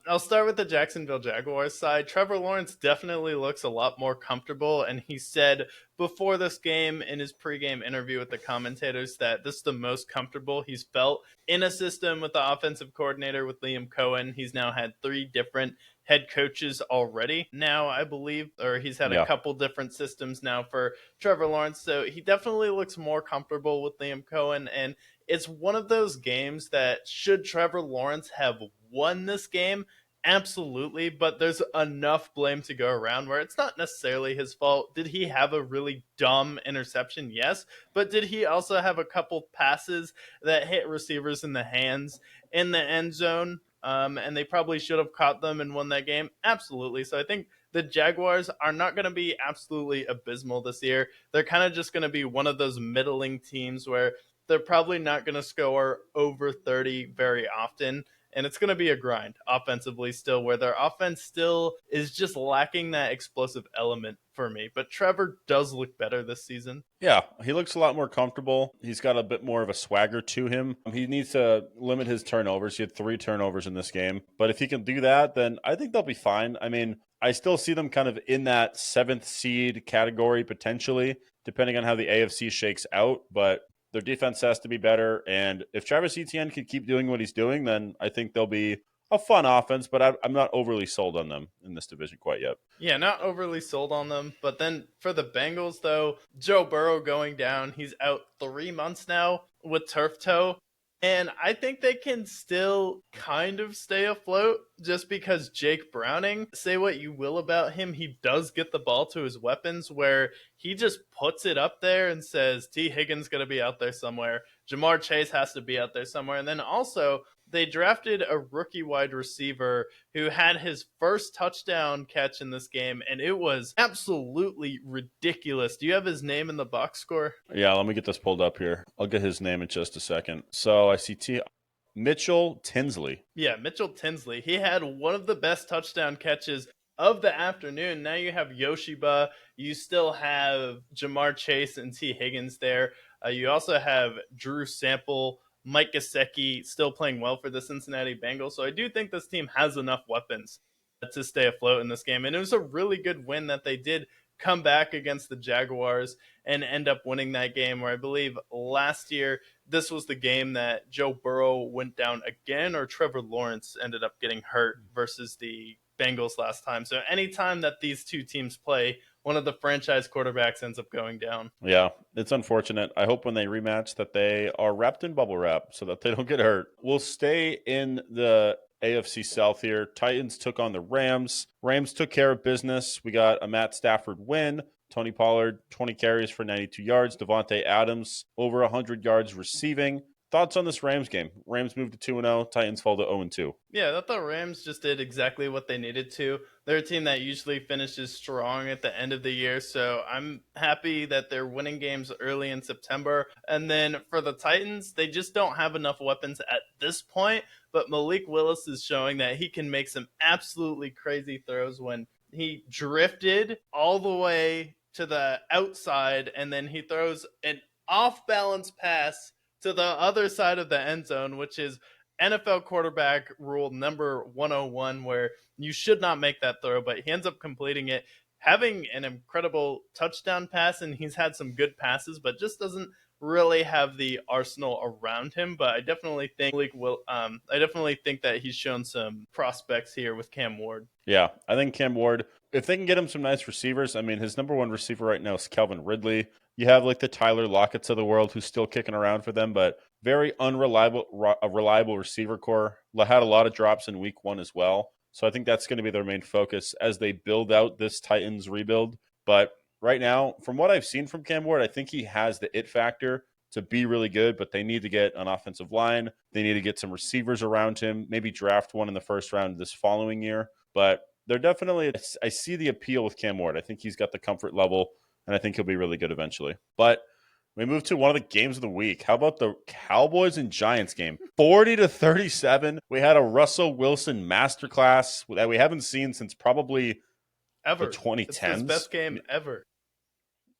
I'll start with the Jacksonville Jaguars side. Trevor Lawrence definitely looks a lot more comfortable, and he said before this game in his pregame interview with the commentators that this is the most comfortable he's felt in a system with the offensive coordinator with Liam Cohen. He's now had 3 different head coaches already now, I believe, or he's had a couple different systems now for Trevor Lawrence. So he definitely looks more comfortable with Liam Cohen, and it's one of those games that should Trevor Lawrence have won this game, absolutely, but there's enough blame to go around where it's not necessarily his fault. Did he have a really dumb interception? Yes, but did he also have a couple passes that hit receivers in the hands in the end zone? And they probably should have caught them and won that game. Absolutely. So I think the Jaguars are not going to be absolutely abysmal this year. They're kind of just going to be one of those middling teams where they're probably not going to score over 30 very often. And it's going to be a grind offensively still, where their offense still is just lacking that explosive element for me. But Trevor does look better this season. Yeah, he looks a lot more comfortable. He's got a bit more of a swagger to him. He needs to limit his turnovers. He had 3 turnovers in this game. But if he can do that, then I think they'll be fine. I mean, I still see them kind of in that 7th seed category potentially, depending on how the AFC shakes out. But their defense has to be better. And if Travis Etienne can keep doing what he's doing, then I think they'll be a fun offense, but I'm not overly sold on them in this division quite yet. Yeah, not overly sold on them. But then for the Bengals, though, Joe Burrow going down. He's out 3 months now with turf toe. And I think they can still kind of stay afloat just because Jake Browning, say what you will about him, he does get the ball to his weapons where he just puts it up there and says, T. Higgins going to be out there somewhere. Jamar Chase has to be out there somewhere. And then also, they drafted a rookie wide receiver who had his first touchdown catch in this game, and it was absolutely ridiculous. Do you have his name in the box score? Yeah, let me get this pulled up here. I'll get his name in just a second. So I see Mitchell Tinsley. Yeah, Mitchell Tinsley. He had one of the best touchdown catches of the afternoon. Now you have Yoshiba. You still have Jamar Chase and T. Higgins there. You also have Drew Sample, Mike Gesicki still playing well for the Cincinnati Bengals. So I do think this team has enough weapons to stay afloat in this game. And it was a really good win that they did come back against the Jaguars and end up winning that game, where I believe last year this was the game that Joe Burrow went down again, or Trevor Lawrence ended up getting hurt versus the Bengals last time. So anytime that these two teams play, one of the franchise quarterbacks ends up going down. Yeah, it's unfortunate. I hope when they rematch that they are wrapped in bubble wrap so that they don't get hurt. We'll stay in the AFC South here. Titans took on the Rams. Rams took care of business. We got a Matt Stafford win. Tony Pollard, 20 carries for 92 yards. Devontae Adams, over 100 yards receiving. Thoughts on this Rams game? Rams moved to 2-0. Titans fall to 0-2. Yeah, I thought the Rams just did exactly what they needed to. They're a team that usually finishes strong at the end of the year, so I'm happy that they're winning games early in September. And then for the Titans, they just don't have enough weapons at this point, but Malik Willis is showing that he can make some absolutely crazy throws. When he drifted all the way to the outside, and then he throws an off-balance pass to the other side of the end zone, which is NFL quarterback rule number 101, where you should not make that throw, but he ends up completing it, having an incredible touchdown pass, and he's had some good passes, but just doesn't really have the arsenal around him. But I definitely think that he's shown some prospects here with Cam Ward. Yeah, I think Cam Ward, if they can get him some nice receivers, I mean, his number one receiver right now is Calvin Ridley. You have like the Tyler Lockett's of the world who's still kicking around for them, but very reliable receiver core. Had a lot of drops in week one as well. So I think that's going to be their main focus as they build out this Titans rebuild. But right now, from what I've seen from Cam Ward, I think he has the it factor to be really good, but they need to get an offensive line. They need to get some receivers around him, maybe draft one in the first round this following year. But they're definitely, I see the appeal with Cam Ward. I think he's got the comfort level, and I think he'll be really good eventually. But we move to one of the games of the week. How about the Cowboys and Giants game? 40-37. We had a Russell Wilson masterclass that we haven't seen since probably Ever. the 2010s. It's his best game ever.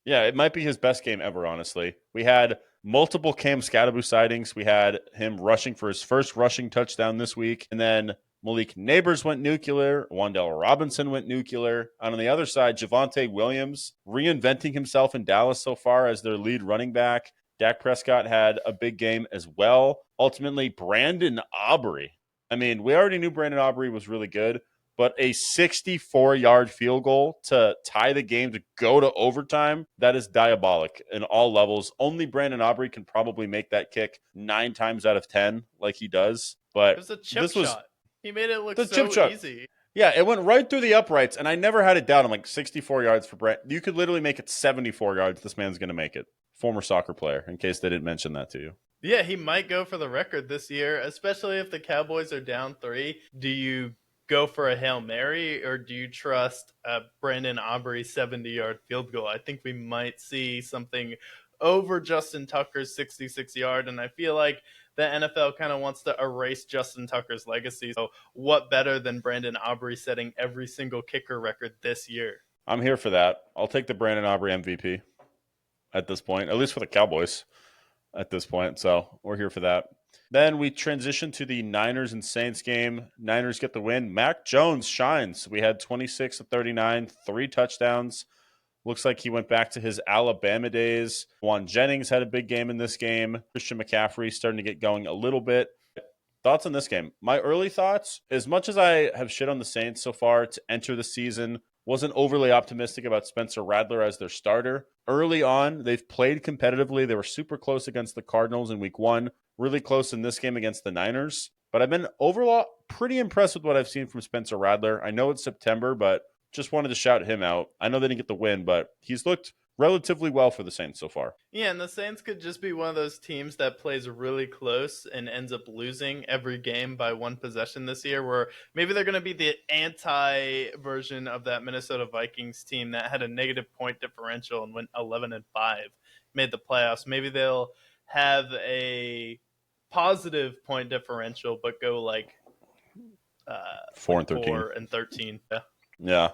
Yeah, it might be his best game ever, honestly. We had multiple Cam Scatterbu sightings. We had him rushing for his first rushing touchdown this week. And then Malik Neighbors went nuclear. Wan'Dale Robinson went nuclear. And on the other side, Javonte Williams reinventing himself in Dallas so far as their lead running back. Dak Prescott had a big game as well. Ultimately, Brandon Aubrey. I mean, we already knew Brandon Aubrey was really good, but a 64-yard field goal to tie the game to go to overtime, that is diabolic in all levels. Only Brandon Aubrey can probably make that kick 9 times out of 10 like he does. But it was a chip shot. He made it look so easy. Yeah, it went right through the uprights, and I never had it down. I'm like, 64 yards for Brent. You could literally make it 74 yards. This man's going to make it. Former soccer player, in case they didn't mention that to you. Yeah, he might go for the record this year, especially if the Cowboys are down 3. Do you go for a Hail Mary, or do you trust Brandon Aubrey 70-yard field goal? I think we might see something over Justin Tucker's 66-yard, and I feel like the NFL kind of wants to erase Justin Tucker's legacy. So what better than Brandon Aubrey setting every single kicker record this year? I'm here for that. I'll take the Brandon Aubrey MVP at this point, at least for the Cowboys at this point. So we're here for that. Then we transition to the Niners and Saints game. Niners get the win. Mac Jones shines. We had 26-39, 3 touchdowns. Looks like he went back to his Alabama days. Juwan Jennings had a big game in this game. Christian McCaffrey starting to get going a little bit. Thoughts on this game? My early thoughts, as much as I have shit on the Saints so far to enter the season wasn't overly optimistic about Spencer Rattler as their starter. Early on, they've played competitively. They were super close against the Cardinals in week 1, really close in this game against the Niners. But I've been overall pretty impressed with what I've seen from Spencer Rattler. I know it's September, but just wanted to shout him out. I know they didn't get the win, but he's looked relatively well for the Saints so far. Yeah, and the Saints could just be one of those teams that plays really close and ends up losing every game by one possession this year, where maybe they're going to be the anti-version of that Minnesota Vikings team that had a negative point differential and went 11-5, made the playoffs. Maybe they'll have a positive point differential, but go like 4-13. Yeah,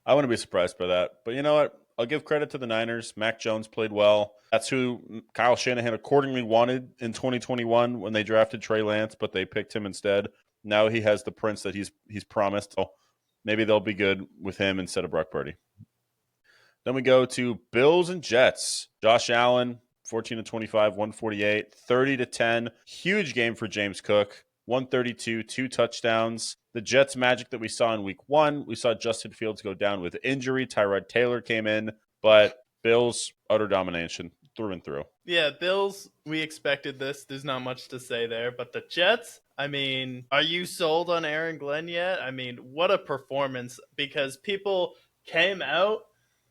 I wouldn't be surprised by that. But you know what? I'll give credit to the Niners. Mac Jones played well. That's who Kyle Shanahan accordingly wanted in 2021 when they drafted Trey Lance, but they picked him instead. Now he has the prince that he's promised. So maybe they'll be good with him instead of Brock Purdy. Then we go to Bills and Jets. Josh Allen, 14-25, 148, 30-10. Huge game for James Cook. 132, 2 touchdowns. The Jets magic that we saw in week 1, we saw Justin Fields go down with injury. Tyrod Taylor came in, but Bills, utter domination through and through. Yeah, Bills, we expected this. There's not much to say there. But the Jets, I mean, are you sold on Aaron Glenn yet? I mean, what a performance, because people came out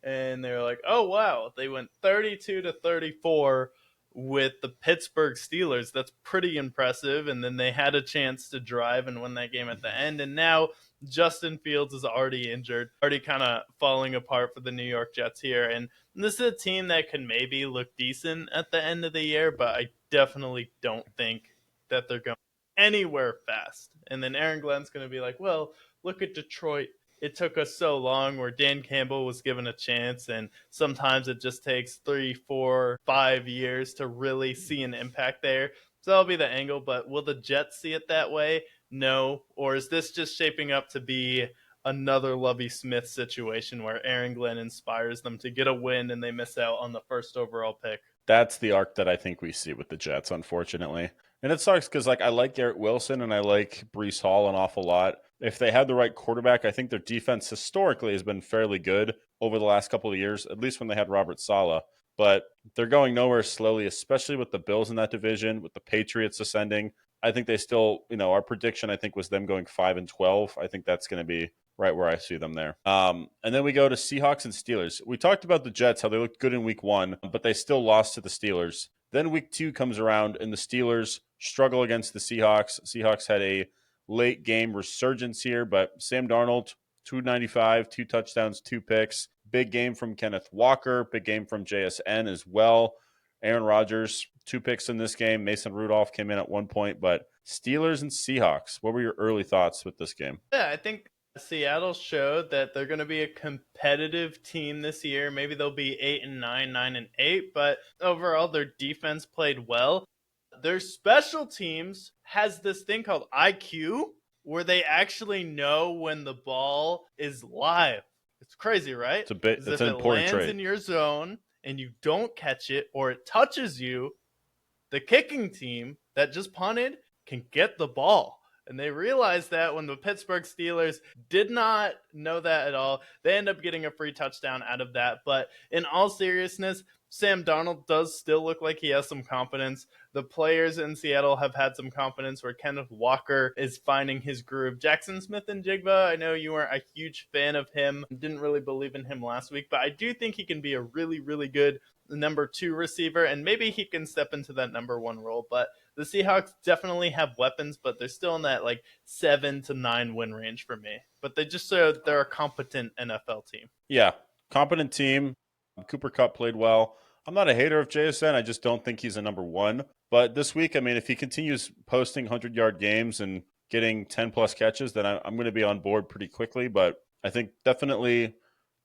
and they're like, oh, wow, they went 32-34 with the Pittsburgh Steelers. That's pretty impressive. And then they had a chance to drive and win that game at the end. And now Justin Fields is already injured, already kind of falling apart for the New York Jets here. And this is a team that can maybe look decent at the end of the year, but I definitely don't think that they're going anywhere fast. And then Aaron Glenn's going to be like, well, look at Detroit. It took us so long, where Dan Campbell was given a chance, and sometimes it just takes 3, 4, 5 years to really see an impact there. So that'll be the angle, but will the Jets see it that way? No. Or is this just shaping up to be another Lovie Smith situation where Aaron Glenn inspires them to get a win and they miss out on the first overall pick? That's the arc that I think we see with the Jets, unfortunately. And it sucks because I like Garrett Wilson and I like Breece Hall an awful lot. If they had the right quarterback, I think their defense historically has been fairly good over the last couple of years, at least when they had Robert Saleh. But they're going nowhere slowly, especially with the Bills in that division, with the Patriots ascending. I think they still, our prediction, I think, was them going 5-12. I think that's going to be right where I see them there. And then we go to Seahawks and Steelers. We talked about the Jets, how they looked good in week 1, but they still lost to the Steelers. Then week 2 comes around and the Steelers struggle against the Seahawks. Seahawks had a late game resurgence here, but Sam Darnold, 295, 2 touchdowns, 2 picks. Big game from Kenneth Walker. Big game from JSN as well. Aaron Rodgers, 2 picks in this game. Mason Rudolph came in at one point, but Steelers and Seahawks, what were your early thoughts with this game? Yeah, I think Seattle showed that they're going to be a competitive team this year. Maybe they'll be 8-9, 9-8, but overall their defense played well. Their special teams has this thing called IQ, where they actually know when the ball is live. It's crazy, right? It's an important trait. If it lands in your zone and you don't catch it, or it touches you, the kicking team that just punted can get the ball. And they realized that when the Pittsburgh Steelers did not know that at all. They end up getting a free touchdown out of that. But in all seriousness, Sam Darnold does still look like he has some confidence. The players in Seattle have had some confidence where Kenneth Walker is finding his groove. Jackson Smith-Njigba, I know you weren't a huge fan of him, didn't really believe in him last week, but I do think he can be a really, really good number 2 receiver, and maybe he can step into that number 1 role. But the Seahawks definitely have weapons, but they're still in that 7-9 win range for me. But they just they're a competent NFL team. Yeah, competent team. Cooper Kupp played well. I'm not a hater of JSN. I just don't think he's a number 1. But this week, if he continues posting 100-yard games and getting 10-plus catches, then I'm going to be on board pretty quickly. But I think definitely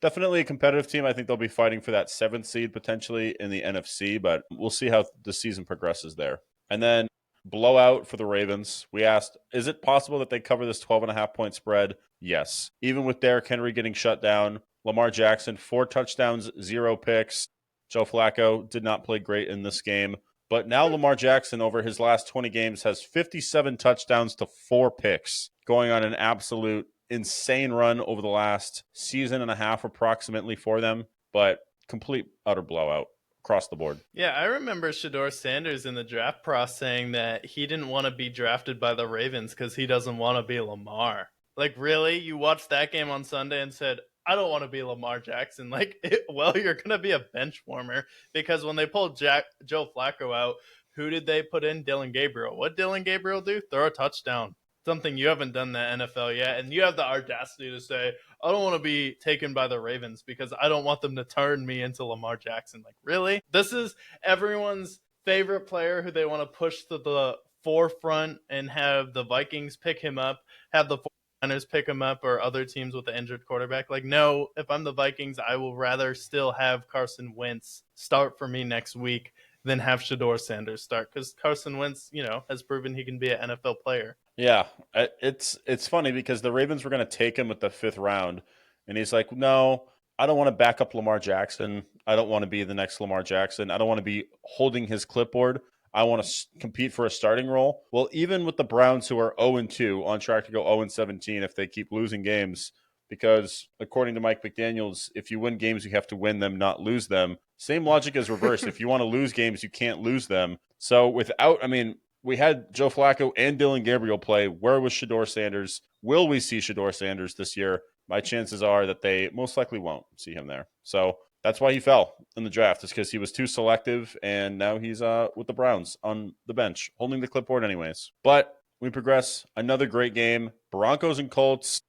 a competitive team. I think they'll be fighting for that 7th seed potentially in the NFC, but we'll see how the season progresses there. And then blowout for the Ravens. We asked, is it possible that they cover this 12.5-point spread? Yes. Even with Derrick Henry getting shut down, Lamar Jackson, 4 touchdowns, 0 picks. Joe Flacco did not play great in this game. But now Lamar Jackson, over his last 20 games, has 57 touchdowns to 4 picks, going on an absolute insane run over the last season and a half approximately for them, but complete utter blowout across the board. Yeah, I remember Shador Sanders in the draft process saying that he didn't want to be drafted by the Ravens because he doesn't want to be Lamar. Like, really? You watched that game on Sunday and said, I don't want to be Lamar Jackson. Like, well, you're going to be a bench warmer because when they pulled Joe Flacco out, who did they put in? Dylan Gabriel. What Dylan Gabriel do? Throw a touchdown. Something you haven't done in the NFL yet. And you have the audacity to say, I don't want to be taken by the Ravens because I don't want them to turn me into Lamar Jackson. Like, really? This is everyone's favorite player who they want to push to the forefront and have the Vikings pick him up, have the 49ers pick him up, or other teams with an injured quarterback. Like, no, if I'm the Vikings, I will rather still have Carson Wentz start for me next week than have Shador Sanders start because Carson Wentz, has proven he can be an NFL player. Yeah, it's funny because the Ravens were going to take him with the 5th round, and he's like, no, I don't want to back up Lamar Jackson. I don't want to be the next Lamar Jackson. I don't want to be holding his clipboard. I want to compete for a starting role. Well, even with the Browns, who are 0-2, on track to go 0-17 if they keep losing games, because according to Mike McDaniels, if you win games, you have to win them, not lose them. Same logic is reversed. If you want to lose games, you can't lose them. So we had Joe Flacco and Dylan Gabriel play. Where was Shador Sanders? Will we see Shador Sanders this year? My chances are that they most likely won't see him there. So that's why he fell in the draft, is because he was too selective, and now he's with the Browns on the bench, holding the clipboard anyways. But we progress. Another great game. Broncos and Colts.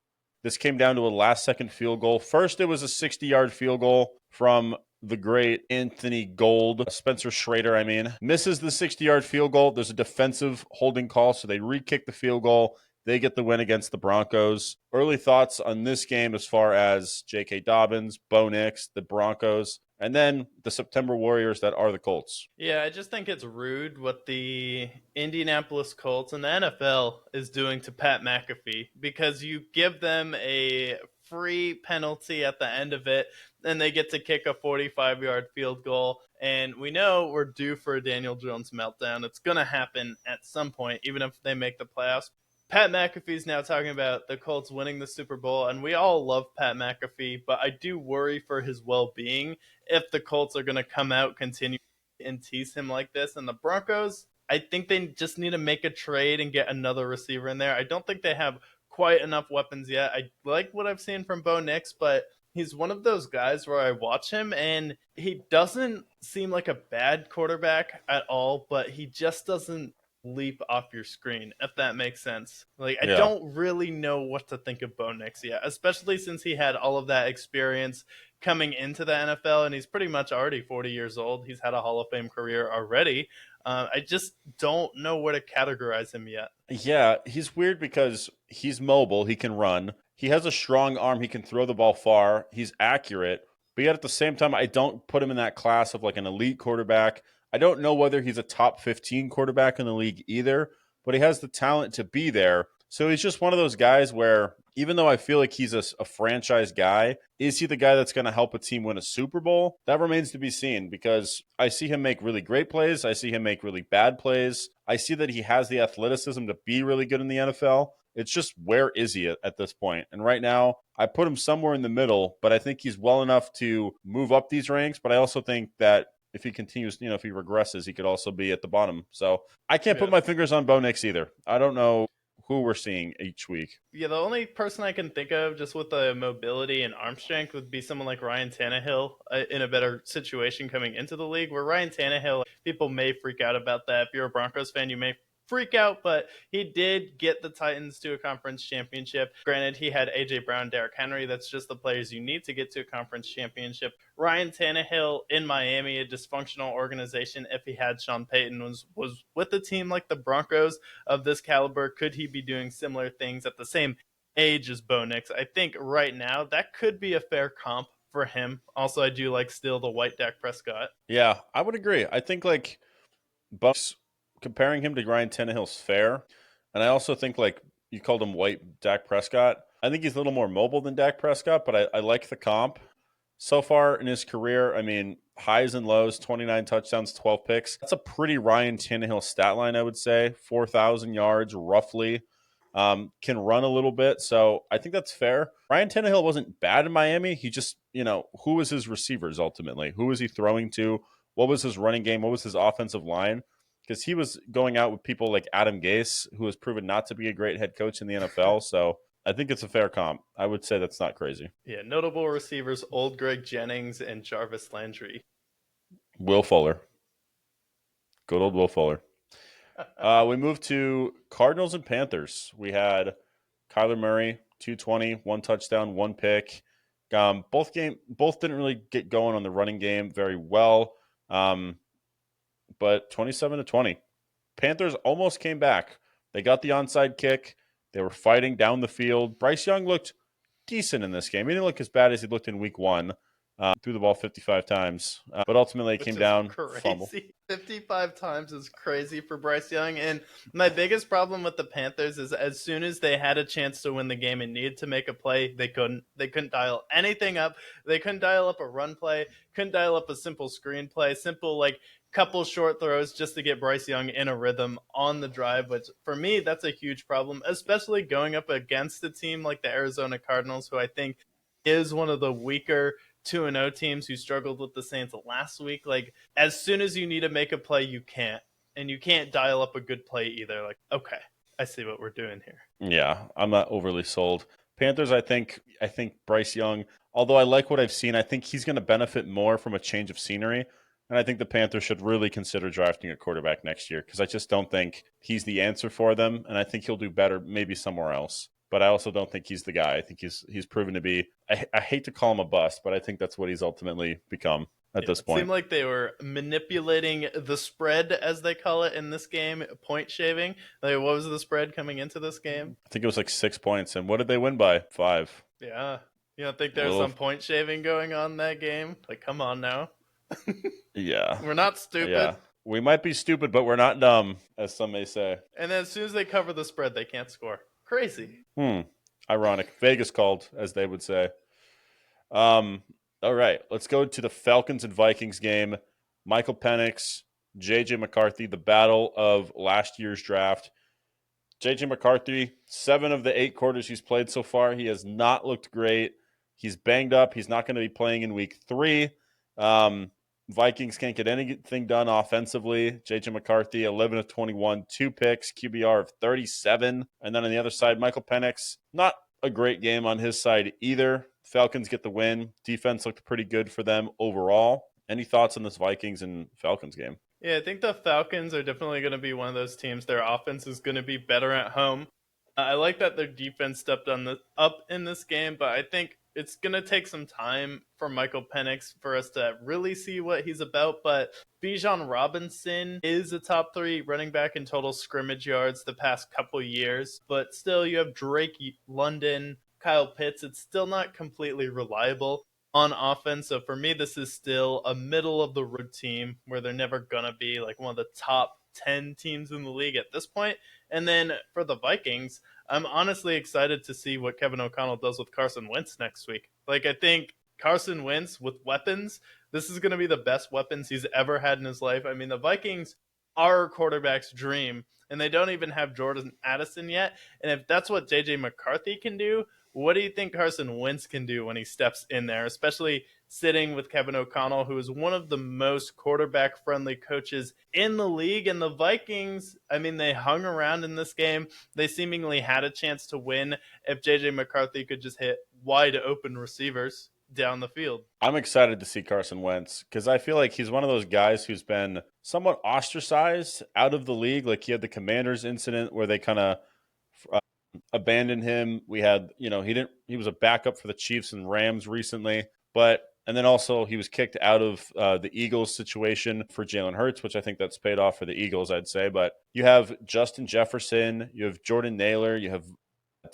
This came down to a last-second field goal. First, it was a 60-yard field goal from the great Anthony Gold, Spencer Schrader, misses the 60-yard field goal. There's a defensive holding call, so they re-kick the field goal. They get the win against the Broncos. Early thoughts on this game as far as J.K. Dobbins, Bo Nix, the Broncos, and then the September Warriors that are the Colts. Yeah, I just think it's rude what the Indianapolis Colts and the NFL is doing to Pat McAfee because you give them a free penalty at the end of it, and they get to kick a 45-yard field goal. And we know we're due for a Daniel Jones meltdown. It's going to happen at some point, even if they make the playoffs. Pat McAfee's now talking about the Colts winning the Super Bowl, and we all love Pat McAfee, but I do worry for his well-being if the Colts are going to come out, continue, and tease him like this. And the Broncos, I think they just need to make a trade and get another receiver in there. I don't think they have quite enough weapons yet. I like what I've seen from Bo Nix, but he's one of those guys where I watch him and he doesn't seem like a bad quarterback at all, but he just doesn't leap off your screen, if that makes sense. Like, I don't really know what to think of Bo Nix yet, especially since he had all of that experience coming into the NFL, and he's pretty much already 40 years old. He's had a Hall of Fame career already. I just don't know where to categorize him yet. Yeah, he's weird because he's mobile. He can run. He has a strong arm. He can throw the ball far. He's accurate. But yet at the same time, I don't put him in that class of like an elite quarterback. I don't know whether he's a top 15 quarterback in the league either, but he has the talent to be there. So he's just one of those guys where even though I feel like he's a franchise guy, is he the guy that's going to help a team win a Super Bowl? That remains to be seen because I see him make really great plays. I see him make really bad plays. I see that he has the athleticism to be really good in the NFL. It's just, where is he at this point? And right now, I put him somewhere in the middle, but I think he's well enough to move up these ranks. But I also think that if he continues, if he regresses, he could also be at the bottom. So I can't put my fingers on Bo Nix either. I don't know who we're seeing each week. Yeah, the only person I can think of just with the mobility and arm strength would be someone like Ryan Tannehill in a better situation coming into the league, where Ryan Tannehill, people may freak out about that. If you're a Broncos fan, you may freak out, but he did get the Titans to a conference championship. Granted, he had A.J. Brown, Derrick Henry. That's just the players you need to get to a conference championship. Ryan Tannehill in Miami, a dysfunctional organization, if he had Sean Payton, was with a team like the Broncos of this caliber. Could he be doing similar things at the same age as Bo Nix? I think right now that could be a fair comp for him. Also, I do like still the white Dak Prescott. Yeah, I would agree. I think like Bucs, comparing him to Ryan Tannehill's fair. And I also think, like, you called him white Dak Prescott. I think he's a little more mobile than Dak Prescott, but I like the comp. So far in his career, highs and lows, 29 touchdowns, 12 picks. That's a pretty Ryan Tannehill stat line, I would say. 4,000 yards, roughly. can run a little bit. So I think that's fair. Ryan Tannehill wasn't bad in Miami. He just, who was his receivers ultimately? Who was he throwing to? What was his running game? What was his offensive line? Because he was going out with people like Adam Gase, who has proven not to be a great head coach in the NFL. So I think it's a fair comp. I would say that's not crazy. Yeah, notable receivers, old Greg Jennings and Jarvis Landry. Will Fuller. Good old Will Fuller. We moved to Cardinals and Panthers. We had Kyler Murray, 220, 1 touchdown, 1 pick. Both didn't really get going on the running game very well. But 27-20. Panthers almost came back. They got the onside kick. They were fighting down the field. Bryce Young looked decent in this game. He didn't look as bad as he looked in week 1. Threw the ball 55 times. But ultimately it came down. Crazy. Fumble. 55 times is crazy for Bryce Young. And my biggest problem with the Panthers is as soon as they had a chance to win the game and needed to make a play, they couldn't. They couldn't dial anything up. They couldn't dial up a run play, couldn't dial up a simple screen play, simple couple short throws just to get Bryce Young in a rhythm on the drive, which for me, that's a huge problem, especially going up against a team like the Arizona Cardinals, who I think is one of the weaker 2-0 teams who struggled with the Saints last week. As soon as you need to make a play, you can't. And you can't dial up a good play either. Okay, I see what we're doing here. Yeah, I'm not overly sold. Panthers, I think Bryce Young, although I like what I've seen, I think he's going to benefit more from a change of scenery. And I think the Panthers should really consider drafting a quarterback next year because I just don't think he's the answer for them. And I think he'll do better maybe somewhere else. But I also don't think he's the guy. I think he's proven to be, I hate to call him a bust, but I think that's what he's ultimately become at this point. It seemed like they were manipulating the spread, as they call it in this game, point shaving. What was the spread coming into this game? I think it was 6 points. And what did they win by? 5. Yeah. You don't think there's some point shaving going on in that game? Come on now. Yeah. We're not stupid. Yeah. We might be stupid, but we're not dumb, as some may say. And then as soon as they cover the spread, they can't score. Crazy. Ironic. Vegas called, as they would say. All right. Let's go to the Falcons and Vikings game. Michael Penix, J.J. McCarthy, the battle of last year's draft. J.J. McCarthy, 7 of the 8 quarters he's played so far, he has not looked great. He's banged up. He's not going to be playing in week 3. Vikings can't get anything done offensively. J.J. McCarthy, 11 of 21, 2 picks, QBR of 37. And then on the other side, Michael Penix, not a great game on his side either. Falcons get the win. Defense looked pretty good for them overall. Any thoughts on this Vikings and Falcons game? Yeah, I think the Falcons are definitely going to be one of those teams. Their offense is going to be better at home. I like that their defense stepped up in this game, but I think it's going to take some time for Michael Penix for us to really see what he's about. But Bijan Robinson is a top 3 running back in total scrimmage yards the past couple years. But still, you have Drake London, Kyle Pitts. It's still not completely reliable on offense. So for me, this is still a middle of the road team where they're never going to be one of the top 10 teams in the league at this point. And then for the Vikings, I'm honestly excited to see what Kevin O'Connell does with Carson Wentz next week. I think Carson Wentz with weapons, this is going to be the best weapons he's ever had in his life. I mean, the Vikings are a quarterback's dream, and they don't even have Jordan Addison yet. And if that's what J.J. McCarthy can do, what do you think Carson Wentz can do when he steps in there, especially sitting with Kevin O'Connell, who is one of the most quarterback-friendly coaches in the league? And the Vikings, I mean, they hung around in this game. They seemingly had a chance to win if J.J. McCarthy could just hit wide-open receivers down the field. I'm excited to see Carson Wentz because I feel like he's one of those guys who's been somewhat ostracized out of the league. He had the Commanders incident where they kind of abandoned him. We had, he was a backup for the Chiefs and Rams recently, and then also he was kicked out of the Eagles situation for Jalen Hurts, which I think that's paid off for the Eagles, I'd say. But you have Justin Jefferson, you have Jordan Naylor, you have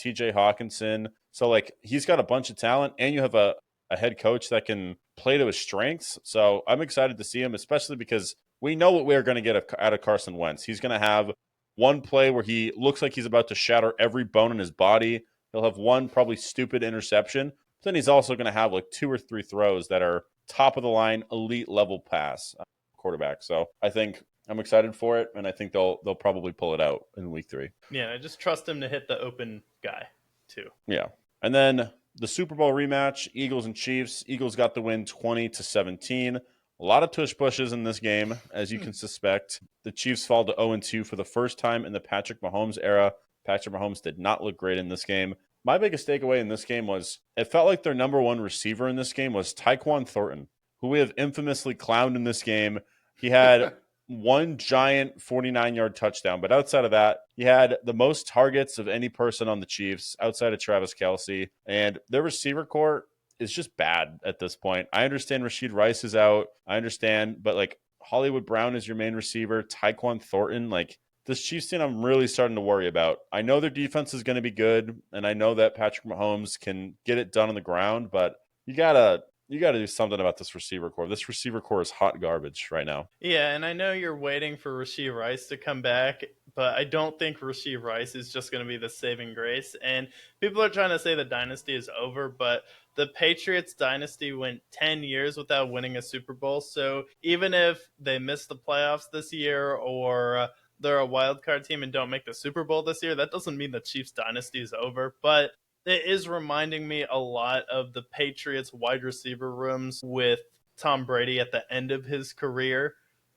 TJ Hawkinson. So he's got a bunch of talent, and you have a head coach that can play to his strengths. So I'm excited to see him, especially because we know what we're going to get out of Carson Wentz. He's going to have one play where he looks like he's about to shatter every bone in his body. He'll have one probably stupid interception. But then he's also going to have 2 or 3 throws that are top of the line, elite level pass quarterback. So I think I'm excited for it, and I think they'll probably pull it out in week 3. Yeah, I just trust him to hit the open guy too. Yeah. And then the Super Bowl rematch, Eagles and Chiefs. Eagles got the win 20-17. A lot of tush pushes in this game, as you can suspect. The Chiefs fall to 0-2 for the first time in the Patrick Mahomes era. Patrick Mahomes did not look great in this game. My biggest takeaway in this game was it felt like their number one receiver in this game was Tyquan Thornton, who we have infamously clowned in this game. He had one giant 49-yard touchdown. But outside of that, he had the most targets of any person on the Chiefs outside of Travis Kelce. And their receiver core is just bad at this point. I understand Rashid Rice is out. I understand. But like Hollywood Brown is your main receiver. Tyquan Thornton, like this Chiefs team I'm really starting to worry about. I know their defense is going to be good. And I know that Patrick Mahomes can get it done on the ground. But you got to do something about this receiver core. This receiver core is hot garbage right now. Yeah, and I know you're waiting for Rashid Rice to come back, but I don't think Rashid Rice is just going to be the saving grace. And people are trying to say the dynasty is over, but the Patriots dynasty went 10 years without winning a Super Bowl. So even if they miss the playoffs this year or they're a wild card team and don't make the Super Bowl this year, that doesn't mean the Chiefs dynasty is over. But it is reminding me a lot of the Patriots wide receiver rooms with Tom Brady at the end of his career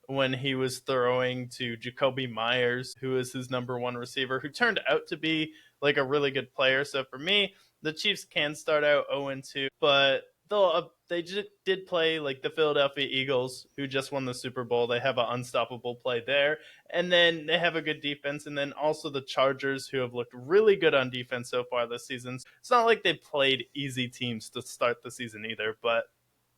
when he was throwing to Jacoby Myers, who is his number one receiver, who turned out to be like a really good player. So for me, the Chiefs can start out 0-2, but they did play like the Philadelphia Eagles, who just won the Super Bowl. They have an unstoppable play there. And then they have a good defense. And then also the Chargers, who have looked really good on defense so far this season. It's not like they played easy teams to start the season either, but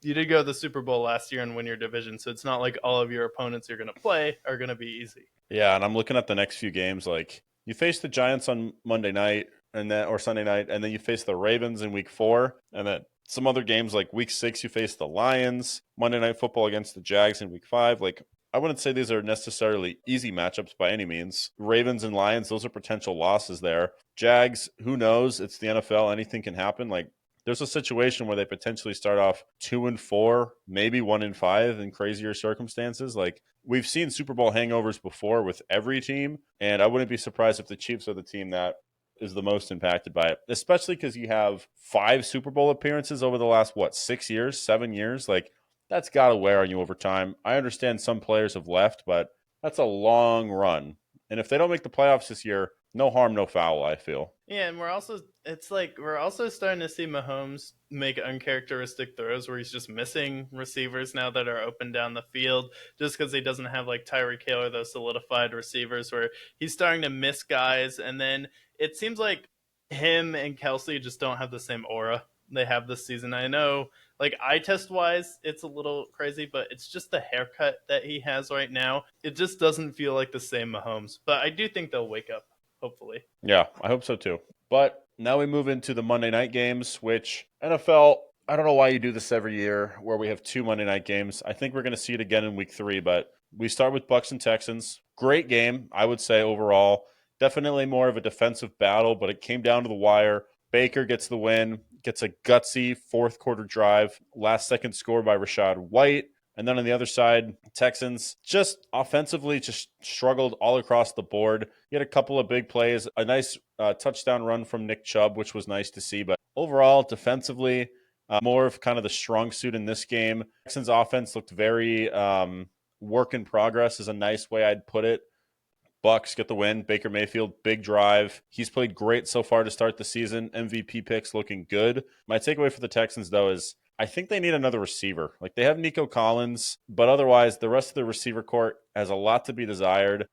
you did go to the Super Bowl last year and win your division, so it's not like all of your opponents you're going to play are going to be easy. Yeah, and I'm looking at the next few games. Like you face the Giants on Monday night and then or Sunday night, and then you face the Ravens in week 4, and then some other games like week 6 you face the Lions, Monday Night Football against the Jags in week 5. Like I wouldn't say these are necessarily easy matchups by any means. Ravens and Lions, those are potential losses there. Jags, who knows? It's the NFL. Anything can happen. Like there's a situation where they potentially start off 2-4, maybe 1-5 in crazier circumstances. Like we've seen Super Bowl hangovers before with every team, and I wouldn't be surprised if the Chiefs are the team that is the most impacted by it, especially because you have 5 Super Bowl appearances over the last, 6 years, 7 years? Like that's got to wear on you over time. I understand some players have left, but that's a long run. And if they don't make the playoffs this year, no harm, no foul, I feel. Yeah, and we're also starting to see Mahomes make uncharacteristic throws where he's just missing receivers now that are open down the field just because he doesn't have like Tyreek Hill or those solidified receivers where he's starting to miss guys. And then it seems like him and Kelsey just don't have the same aura they have this season. I know like eye test wise it's a little crazy, but it's just the haircut that he has right now. It just doesn't feel like the same Mahomes, but I do think they'll wake up, hopefully. Yeah, I hope so too. But now we move into the Monday night games, which NFL, I don't know why you do this every year where we have 2 Monday night games. I think we're going to see it again in week 3, but we start with Bucs and Texans. Great game, I would say overall. Definitely more of a defensive battle, but it came down to the wire. Baker gets the win, gets a gutsy fourth quarter drive, last second score by Rachaad White. And then on the other side, Texans just offensively just struggled all across the board. He had a couple of big plays, a nice touchdown run from Nick Chubb, which was nice to see. But overall, defensively, more of kind of the strong suit in this game. Texans offense looked very work in progress is a nice way I'd put it. Bucs get the win. Baker Mayfield, big drive. He's played great so far to start the season. MVP picks looking good. My takeaway for the Texans, though, is I think they need another receiver. Like they have Nico Collins, but otherwise the rest of the receiver court has a lot to be desired.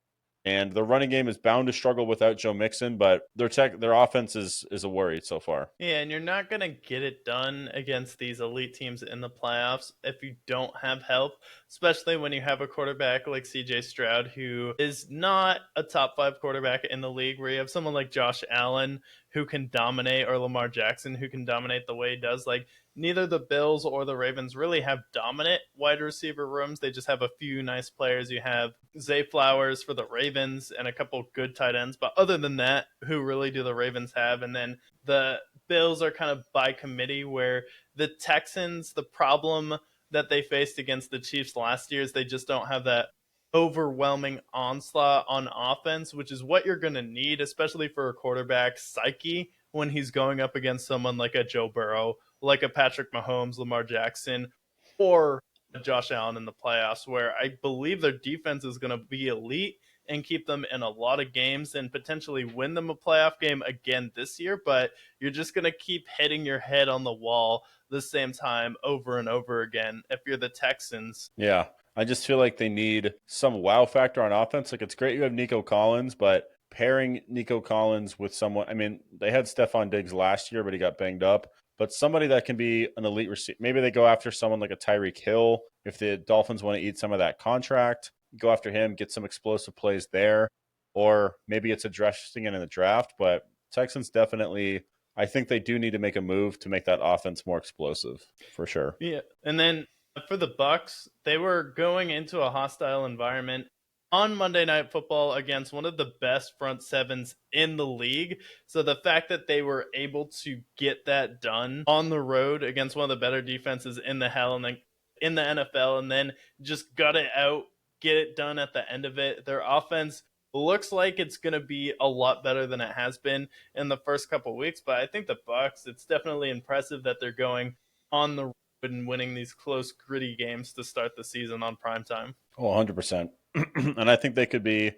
And the running game is bound to struggle without Joe Mixon, but their offense is a worry so far. Yeah, and you're not going to get it done against these elite teams in the playoffs if you don't have help, especially when you have a quarterback like CJ Stroud, who is not a top 5 quarterback in the league, where you have someone like Josh Allen who can dominate, or Lamar Jackson who can dominate the way he does. Like neither the Bills or the Ravens really have dominant wide receiver rooms. They just have a few nice players. You have Zay Flowers for the Ravens and a couple good tight ends. But other than that, who really do the Ravens have? And then the Bills are kind of by committee, where the Texans, the problem that they faced against the Chiefs last year is they just don't have that overwhelming onslaught on offense, which is what you're going to need, especially for a quarterback psyche when he's going up against someone like a Joe Burrow, like a Patrick Mahomes, Lamar Jackson, or Josh Allen in the playoffs, where I believe their defense is going to be elite and keep them in a lot of games and potentially win them a playoff game again this year. But you're just going to keep hitting your head on the wall the same time over and over again if you're the Texans. Yeah. I just feel like they need some wow factor on offense. Like, it's great you have Nico Collins, but pairing Nico Collins with someone, I mean, they had Stephon Diggs last year, but he got banged up. But somebody that can be an elite receiver. Maybe they go after someone like a Tyreek Hill. If the Dolphins want to eat some of that contract, go after him, get some explosive plays there. Or maybe it's addressing it in the draft. But Texans definitely, I think they do need to make a move to make that offense more explosive, for sure. Yeah. And then for the Bucs, they were going into a hostile environment on Monday Night Football against one of the best front sevens in the league. So the fact that they were able to get that done on the road against one of the better defenses in the NFL, and then just gut it out, get it done at the end of it. Their offense looks like it's going to be a lot better than it has been in the first couple of weeks. But I think the Bucs, it's definitely impressive that they're going on the road and winning these close, gritty games to start the season on primetime. Oh, 100%. And I think they could be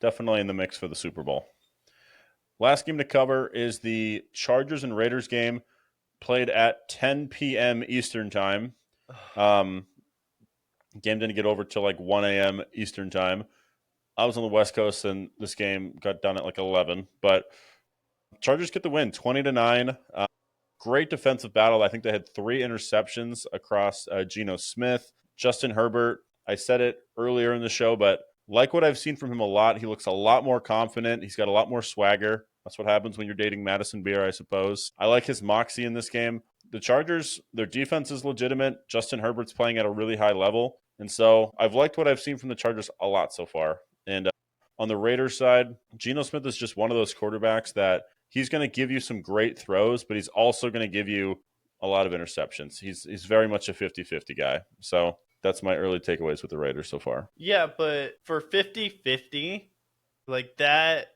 definitely in the mix for the Super Bowl. Last game to cover is the Chargers and Raiders game, played at 10 p.m. Eastern time. Game didn't get over till like 1 a.m. Eastern time. I was on the West Coast, and this game got done at like 11. But Chargers get the win, 20-9. Great defensive battle. I think they had 3 interceptions across Geno Smith, Justin Herbert. I said it earlier in the show, but like what I've seen from him a lot, he looks a lot more confident. He's got a lot more swagger. That's what happens when you're dating Madison Beer, I suppose. I like his moxie in this game. The Chargers, their defense is legitimate. Justin Herbert's playing at a really high level. And so I've liked what I've seen from the Chargers a lot so far. And on the Raiders side, Geno Smith is just one of those quarterbacks that he's going to give you some great throws, but he's also going to give you a lot of interceptions. He's very much a 50-50 guy. So that's my early takeaways with the Raiders so far. Yeah, but for 50-50, like that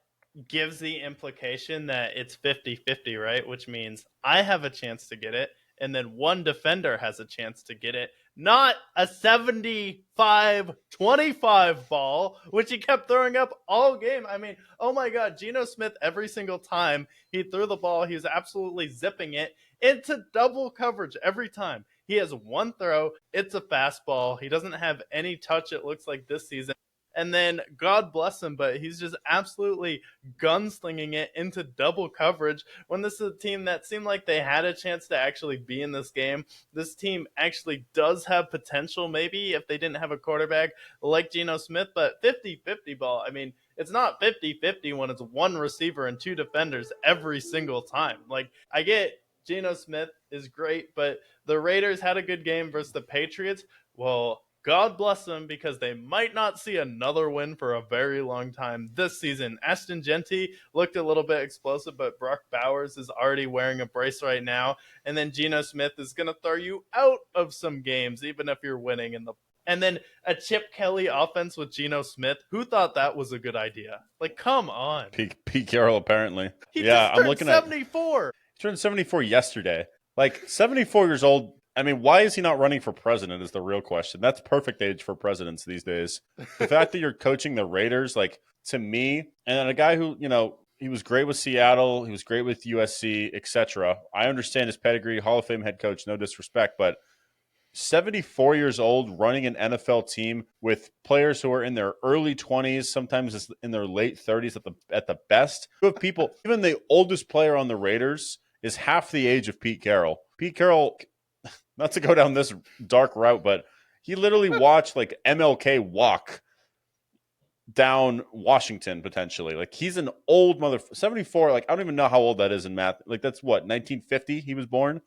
gives the implication that it's 50-50, right? Which means I have a chance to get it, and then one defender has a chance to get it. Not a 75-25 ball, which he kept throwing up all game. I mean, oh my God, Geno Smith, every single time he threw the ball, he was absolutely zipping it into double coverage every time. He has one throw. It's a fastball. He doesn't have any touch, it looks like, this season. And then God bless him, but he's just absolutely gunslinging it into double coverage when this is a team that seemed like they had a chance to actually be in this game. This team actually does have potential, maybe, if they didn't have a quarterback like Geno Smith, but 50-50 ball, I mean, it's not 50-50 when it's one receiver and 2 defenders every single time. Like, I get Geno Smith is great, but the Raiders had a good game versus the Patriots. Well, God bless them, because they might not see another win for a very long time this season. Ashton Genty looked a little bit explosive, but Brock Bowers is already wearing a brace right now. And then Geno Smith is going to throw you out of some games, even if you're winning in the. And then a Chip Kelly offense with Geno Smith. Who thought that was a good idea? Like, come on. Pete Carroll, apparently. He just turned 74. He turned 74 yesterday. Like, 74 years old. I mean, why is he not running for president is the real question. That's perfect age for presidents these days. The fact that you're coaching the Raiders, like, to me, and a guy who, you know, he was great with Seattle, he was great with USC, etc. I understand his pedigree, Hall of Fame head coach, no disrespect, but 74 years old, running an NFL team with players who are in their early 20s, sometimes in their late 30s at the best. You have people, even the oldest player on the Raiders is half the age of Pete Carroll. Pete Carroll, not to go down this dark route, but he literally watched like MLK walk down Washington potentially. Like, he's an old 74. Like, I don't even know how old that is in math. Like, that's what, 1950 he was born.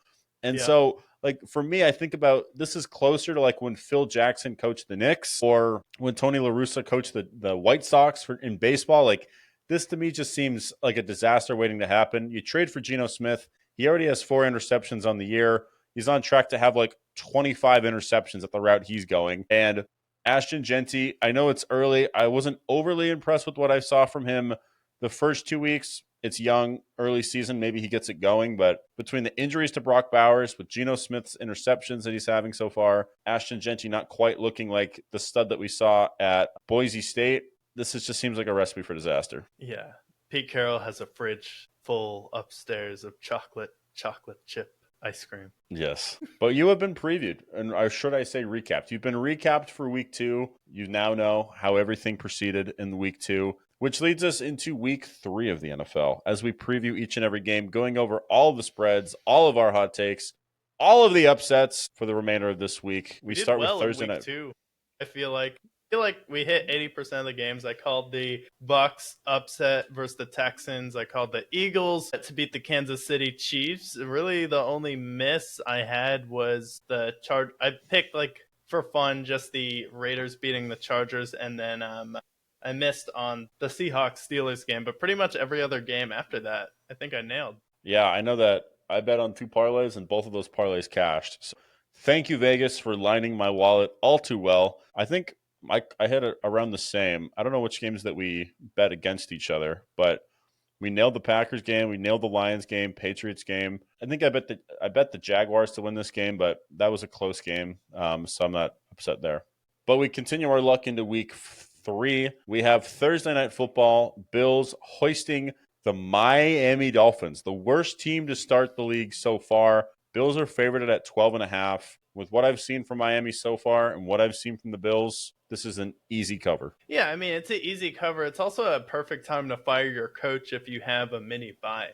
And so, like, for me, I think about this is closer to like when Phil Jackson coached the Knicks or when Tony La Russa coached the White Sox in baseball. Like, this to me just seems like a disaster waiting to happen. You trade for Geno Smith. He already has 4 interceptions on the year. He's on track to have like 25 interceptions at the route he's going. And Ashton Genty, I know it's early. I wasn't overly impressed with what I saw from him the first 2 weeks. It's young, early season. Maybe he gets it going. But between the injuries to Brock Bowers, with Geno Smith's interceptions that he's having so far, Ashton Genty not quite looking like the stud that we saw at Boise State, just seems like a recipe for disaster. Yeah. Pete Carroll has a fridge full upstairs of chocolate chip ice cream. Yes. But you have been previewed, or should I say recapped? You've been recapped for week 2. You now know how everything proceeded in week 2, which leads us into week 3 of the NFL as we preview each and every game, going over all of the spreads, all of our hot takes, all of the upsets for the remainder of this week. We start with Thursday night. 2. I feel like we hit 80% of the games. I called the Bucs upset versus the Texans. I called the Eagles to beat the Kansas City Chiefs. Really, the only miss I had was the Charge. I picked, like, for fun, just the Raiders beating the Chargers, and then I missed on the Seahawks-Steelers game. But pretty much every other game after that, I think I nailed. Yeah, I know that I bet on 2 parlays, and both of those parlays cashed. So thank you, Vegas, for lining my wallet all too well. I think I hit it around the same. I don't know which games that we bet against each other, but we nailed the Packers game, we nailed the Lions game, Patriots game. I think I bet the Jaguars to win this game, but that was a close game, so I'm not upset there. But we continue our luck into week 3. We have Thursday Night Football, Bills hoisting the Miami Dolphins, the worst team to start the league so far. Bills are favored at 12.5. With what I've seen from Miami so far and what I've seen from the Bills, this is an easy cover. Yeah, I mean, it's an easy cover. It's also a perfect time to fire your coach if you have a mini bye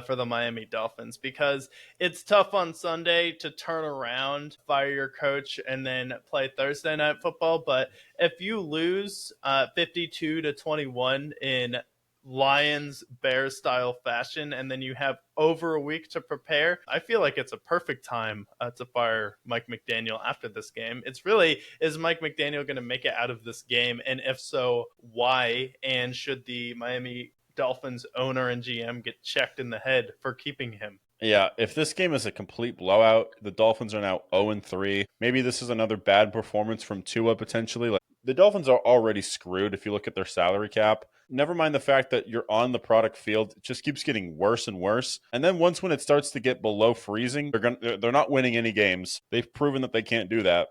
for the Miami Dolphins, because it's tough on Sunday to turn around, fire your coach, and then play Thursday Night Football. But if you lose 52-21 in Lions Bears style fashion, and then you have over a week to prepare, I feel like it's a perfect time to fire Mike McDaniel after this game. It's really, is Mike McDaniel going to make it out of this game? And if so, why? And should the Miami Dolphins owner and GM get checked in the head for keeping him? Yeah, if this game is a complete blowout, the Dolphins are now 0-3. Maybe this is another bad performance from Tua potentially. Like, the Dolphins are already screwed if you look at their salary cap. Never mind the fact that you're on the product field, it just keeps getting worse and worse. And then once when it starts to get below freezing, they're not winning any games. They've proven that they can't do that.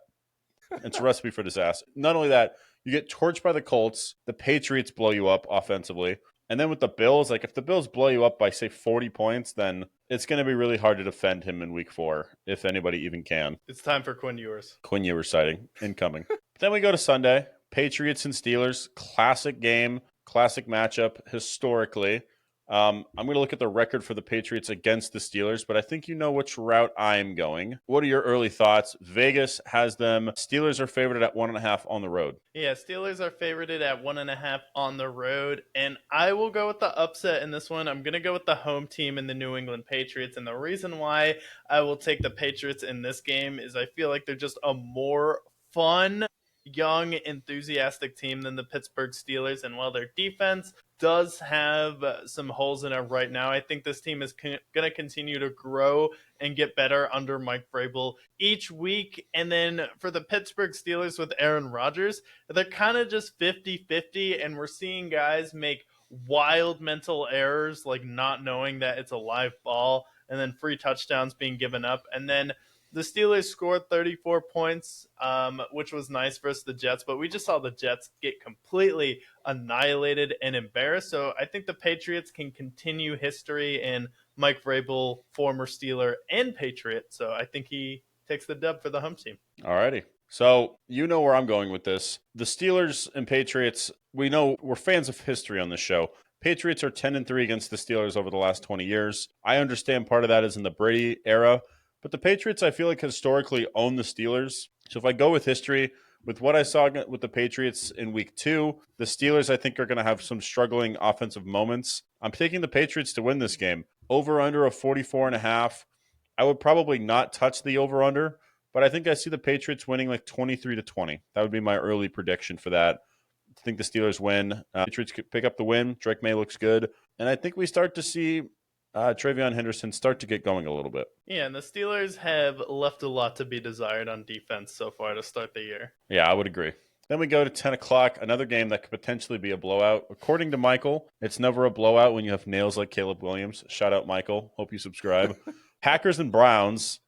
It's a recipe for disaster. Not only that, you get torched by the Colts, the Patriots blow you up offensively. And then with the Bills, like if the Bills blow you up by, say, 40 points, then it's going to be really hard to defend him in week 4, if anybody even can. It's time for Quinn Ewers. Quinn Ewers sighting incoming. Then we go to Sunday, Patriots and Steelers. Classic game, classic matchup historically. I'm going to look at the record for the Patriots against the Steelers, but I think you know which route I'm going. What are your early thoughts? Vegas has them. Steelers are favored at 1.5 on the road. Yeah, Steelers are favored at 1.5 on the road, and I will go with the upset in this one. I'm going to go with the home team in the New England Patriots, and the reason why I will take the Patriots in this game is I feel like they're just a more fun, young, enthusiastic team than the Pittsburgh Steelers, and while their defense does have some holes in it right now, I think this team is going to continue to grow and get better under Mike Vrabel each week. And then for the Pittsburgh Steelers with Aaron Rodgers, they're kind of just 50-50, and we're seeing guys make wild mental errors, like not knowing that it's a live ball, and then free touchdowns being given up. And then the Steelers scored 34 points, which was nice versus the Jets, but we just saw the Jets get completely annihilated and embarrassed. So I think the Patriots can continue history in Mike Vrabel, former Steeler and Patriot. So I think he takes the dub for the home team. All righty. So you know where I'm going with this. The Steelers and Patriots, we know we're fans of history on this show. Patriots are 10-3 against the Steelers over the last 20 years. I understand part of that is in the Brady era, but the Patriots, I feel like, historically own the Steelers. So if I go with history, with what I saw with the Patriots in week 2, the Steelers, I think, are going to have some struggling offensive moments. I'm taking the Patriots to win this game. Over-under of 44.5. I would probably not touch the over-under, but I think I see the Patriots winning like 23-20. That would be my early prediction for that. I think the Steelers win. Patriots could pick up the win. Drake May looks good. And I think we start to see Travion Henderson start to get going a little bit. Yeah, and the Steelers have left a lot to be desired on defense so far to start the year. Yeah, I would agree. Then we go to 10 o'clock, another game that could potentially be a blowout. According to Michael, it's never a blowout when you have nails like Caleb Williams. Shout out, Michael. Hope you subscribe. Packers and Browns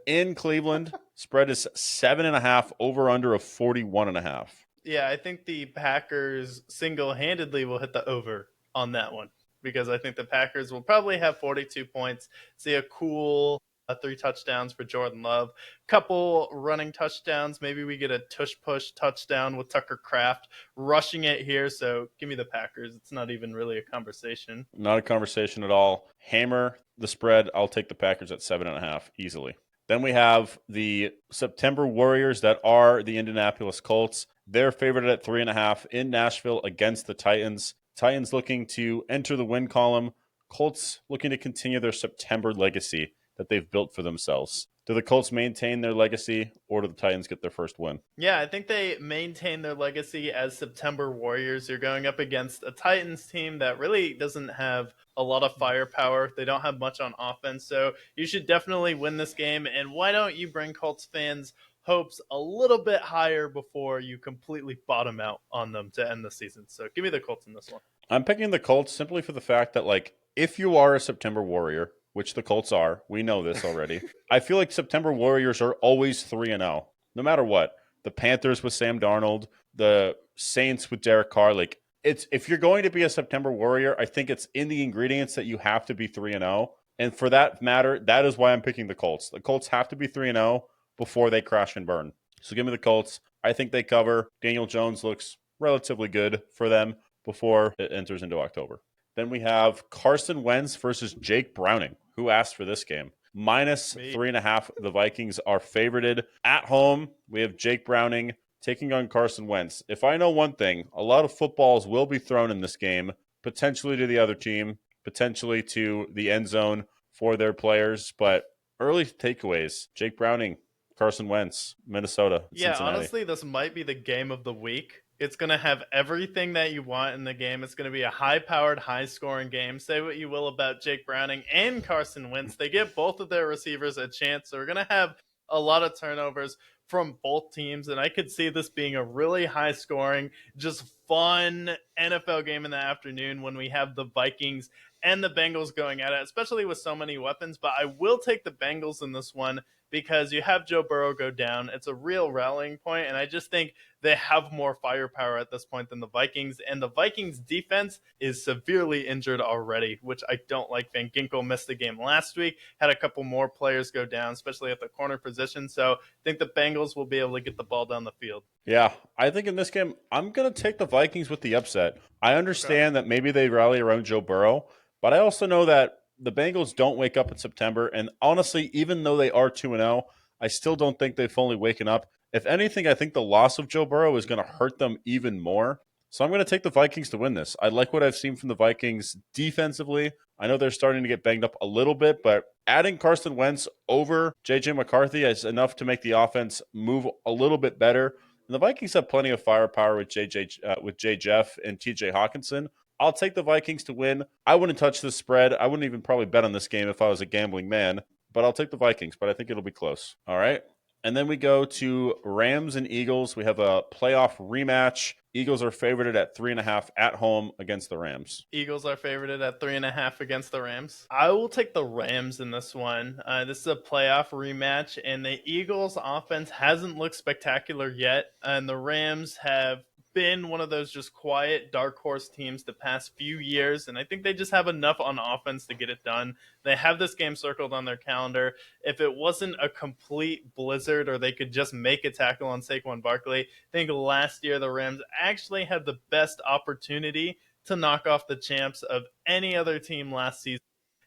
in Cleveland. Spread is 7.5, over under of 41.5. Yeah, I think the Packers single-handedly will hit the over on that one because I think the Packers will probably have 42 points, see a cool 3 touchdowns for Jordan Love, couple running touchdowns. Maybe we get a tush-push touchdown with Tucker Kraft rushing it here. So give me the Packers. It's not even really a conversation. Not a conversation at all. Hammer the spread. I'll take the Packers at 7.5 easily. Then we have the September Warriors that are the Indianapolis Colts. They're favored at 3.5 in Nashville against the Titans. Titans looking to enter the win column. Colts looking to continue their September legacy that they've built for themselves. Do the Colts maintain their legacy, or do the Titans get their first win? Yeah, I think they maintain their legacy as September Warriors. You're going up against a Titans team that really doesn't have a lot of firepower. They don't have much on offense, so you should definitely win this game. And why don't you bring Colts fans' hopes a little bit higher before you completely bottom out on them to end the season? So give me the Colts in this one. I'm picking the Colts simply for the fact that, like, if you are a September Warrior, which the Colts are, we know this already, I feel like September Warriors are always 3-0, no matter what. The Panthers with Sam Darnold, the Saints with Derek Carr, like, it's if you're going to be a September Warrior, I think it's in the ingredients that you have to be 3-0. And for that matter, that is why I'm picking the Colts. The Colts have to be 3-0 before they crash and burn. So give me the Colts. I think they cover. Daniel Jones looks relatively good for them before it enters into October. Then we have Carson Wentz versus Jake Browning. Who asked for this game? Minus 3.5. The Vikings are favorited. At home, we have Jake Browning taking on Carson Wentz. If I know one thing, a lot of footballs will be thrown in this game, potentially to the other team, potentially to the end zone for their players. But early takeaways, Jake Browning, Carson Wentz, Minnesota, Yeah, Cincinnati. honestly, this might be the game of the week. It's going to have everything that you want in the game. It's going to be a high-powered, high-scoring game. Say what you will about Jake Browning and Carson Wentz. They give both of their receivers a chance. So we're going to have a lot of turnovers from both teams. And I could see this being a really high-scoring, just fun NFL game in the afternoon when we have the Vikings and the Bengals going at it, especially with so many weapons. But I will take the Bengals in this one because you have Joe Burrow go down. It's a real rallying point, and I just think they have more firepower at this point than the Vikings, and the Vikings defense is severely injured already, which I don't like. Van Ginkel missed the game last week, had a couple more players go down, especially at the corner position, so I think the Bengals will be able to get the ball down the field. Yeah, I think in this game, I'm going to take the Vikings with the upset. I understand that maybe they rally around Joe Burrow, but I also know that the Bengals don't wake up in September. And honestly, even though they are 2-0, I still don't think they've fully waken up. If anything, I think the loss of Joe Burrow is going to hurt them even more. So I'm going to take the Vikings to win this. I like what I've seen from the Vikings defensively. I know they're starting to get banged up a little bit, but adding Carson Wentz over J.J. McCarthy is enough to make the offense move a little bit better. And the Vikings have plenty of firepower with J. Jeff and T.J. Hawkinson. I'll take the Vikings to win. I wouldn't touch this spread. I wouldn't even probably bet on this game if I was a gambling man, but I'll take the Vikings, but I think it'll be close. All right. And then we go to Rams and Eagles. We have a playoff rematch. Eagles are favored at 3.5 at home against the Rams. Eagles are favored at 3.5 against the Rams. I will take the Rams in this one. This is a playoff rematch, and the Eagles' offense hasn't looked spectacular yet, and the Rams have been one of those just quiet dark horse teams the past few years, and I think they just have enough on offense to get it done. They have this game circled on their calendar. If it wasn't a complete blizzard or they could just make a tackle on Saquon Barkley, I think last year the Rams actually had the best opportunity to knock off the champs of any other team last season,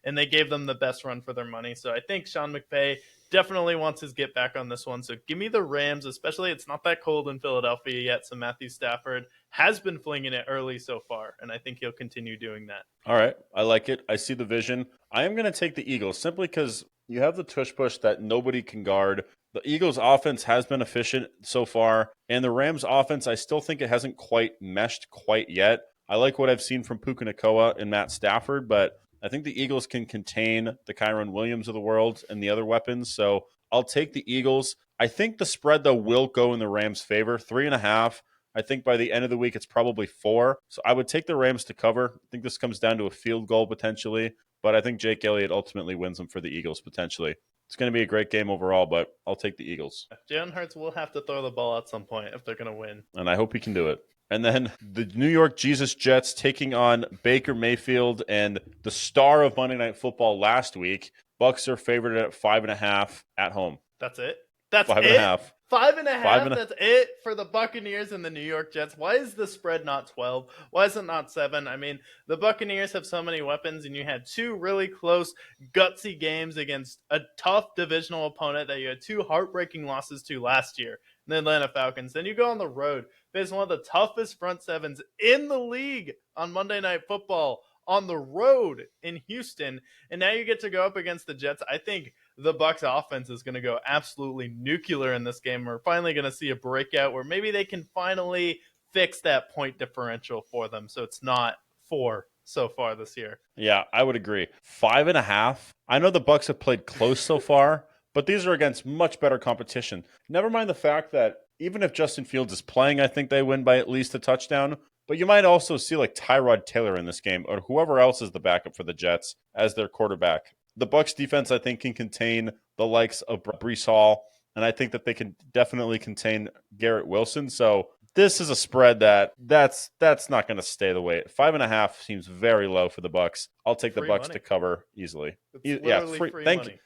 and they gave them the best run for their money. So I think Sean McVay definitely wants his get back on this one. So give me the Rams, especially it's not that cold in Philadelphia yet. So Matthew Stafford has been flinging it early so far, and I think he'll continue doing that. All right. I like it. I see the vision. I am going to take the Eagles simply because you have the tush push that nobody can guard. The Eagles offense has been efficient so far, and the Rams offense, I still think it hasn't quite meshed quite yet. I like what I've seen from Puka Nacua and Matt Stafford, but I think the Eagles can contain the Kyron Williams of the world and the other weapons. So I'll take the Eagles. I think the spread, though, will go in the Rams' favor. 3.5. I think by the end of the week, it's probably 4. So I would take the Rams to cover. I think this comes down to a field goal potentially, but I think Jake Elliott ultimately wins them for the Eagles potentially. It's going to be a great game overall, but I'll take the Eagles. Jalen Hurts will have to throw the ball at some point if they're going to win. And I hope he can do it. And then the New York Jesus Jets taking on Baker Mayfield and the star of Monday Night Football last week. Bucs are favored at 5.5 at home. That's it? That's 5.5. 5.5? That's it for the Buccaneers and the New York Jets. Why is the spread not 12? Why is it not 7? I mean, the Buccaneers have so many weapons, and you had 2 really close, gutsy games against a tough divisional opponent that you had 2 heartbreaking losses to last year, the Atlanta Falcons. Then you go on the road, face one of the toughest front sevens in the league on Monday Night Football on the road in Houston, and now you get to go up against the Jets. I think the Bucs offense is going to go absolutely nuclear in this game. We're finally going to see a breakout where maybe they can finally fix that point differential for them, so it's not 4 so far this year. Yeah, I would agree. 5.5. I know the Bucs have played close so far, but these are against much better competition. Never mind the fact that even if Justin Fields is playing, I think they win by at least a touchdown. But you might also see like Tyrod Taylor in this game, or whoever else is the backup for the Jets as their quarterback. The Bucs defense, I think, can contain the likes of Breece Hall, and I think that they can definitely contain Garrett Wilson. So this is a spread that's not going to stay the way. 5.5 seems very low for the Bucs. I'll take the Bucs to cover easily. Free money.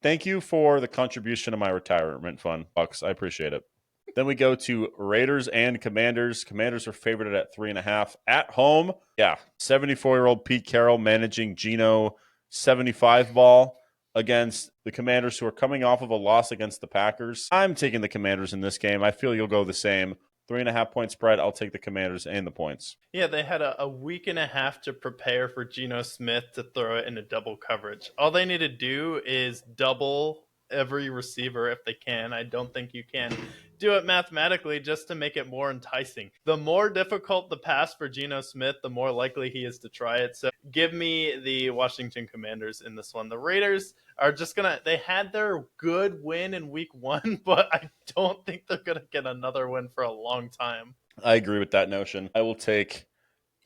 Thank you for the contribution to my retirement fund, Bucs. I appreciate it. Then we go to Raiders and Commanders. Commanders are favored at 3.5 at home. Yeah, 74-year-old Pete Carroll managing Geno 75 ball against the Commanders, who are coming off of a loss against the Packers. I'm taking the Commanders in this game. I feel you'll go the same. 3.5 point spread. I'll take the Commanders and the points. Yeah, they had a week and a half to prepare for Geno Smith to throw it into double coverage. All they need to do is double every receiver if they can. I don't think you can do it mathematically, just to make it more enticing. The more difficult the pass for Geno Smith, the more likely he is to try it. So give me the Washington Commanders in this one. The Raiders are just they had their good win in week 1, but I don't think they're gonna get another win for a long time. I agree with that notion. I'll take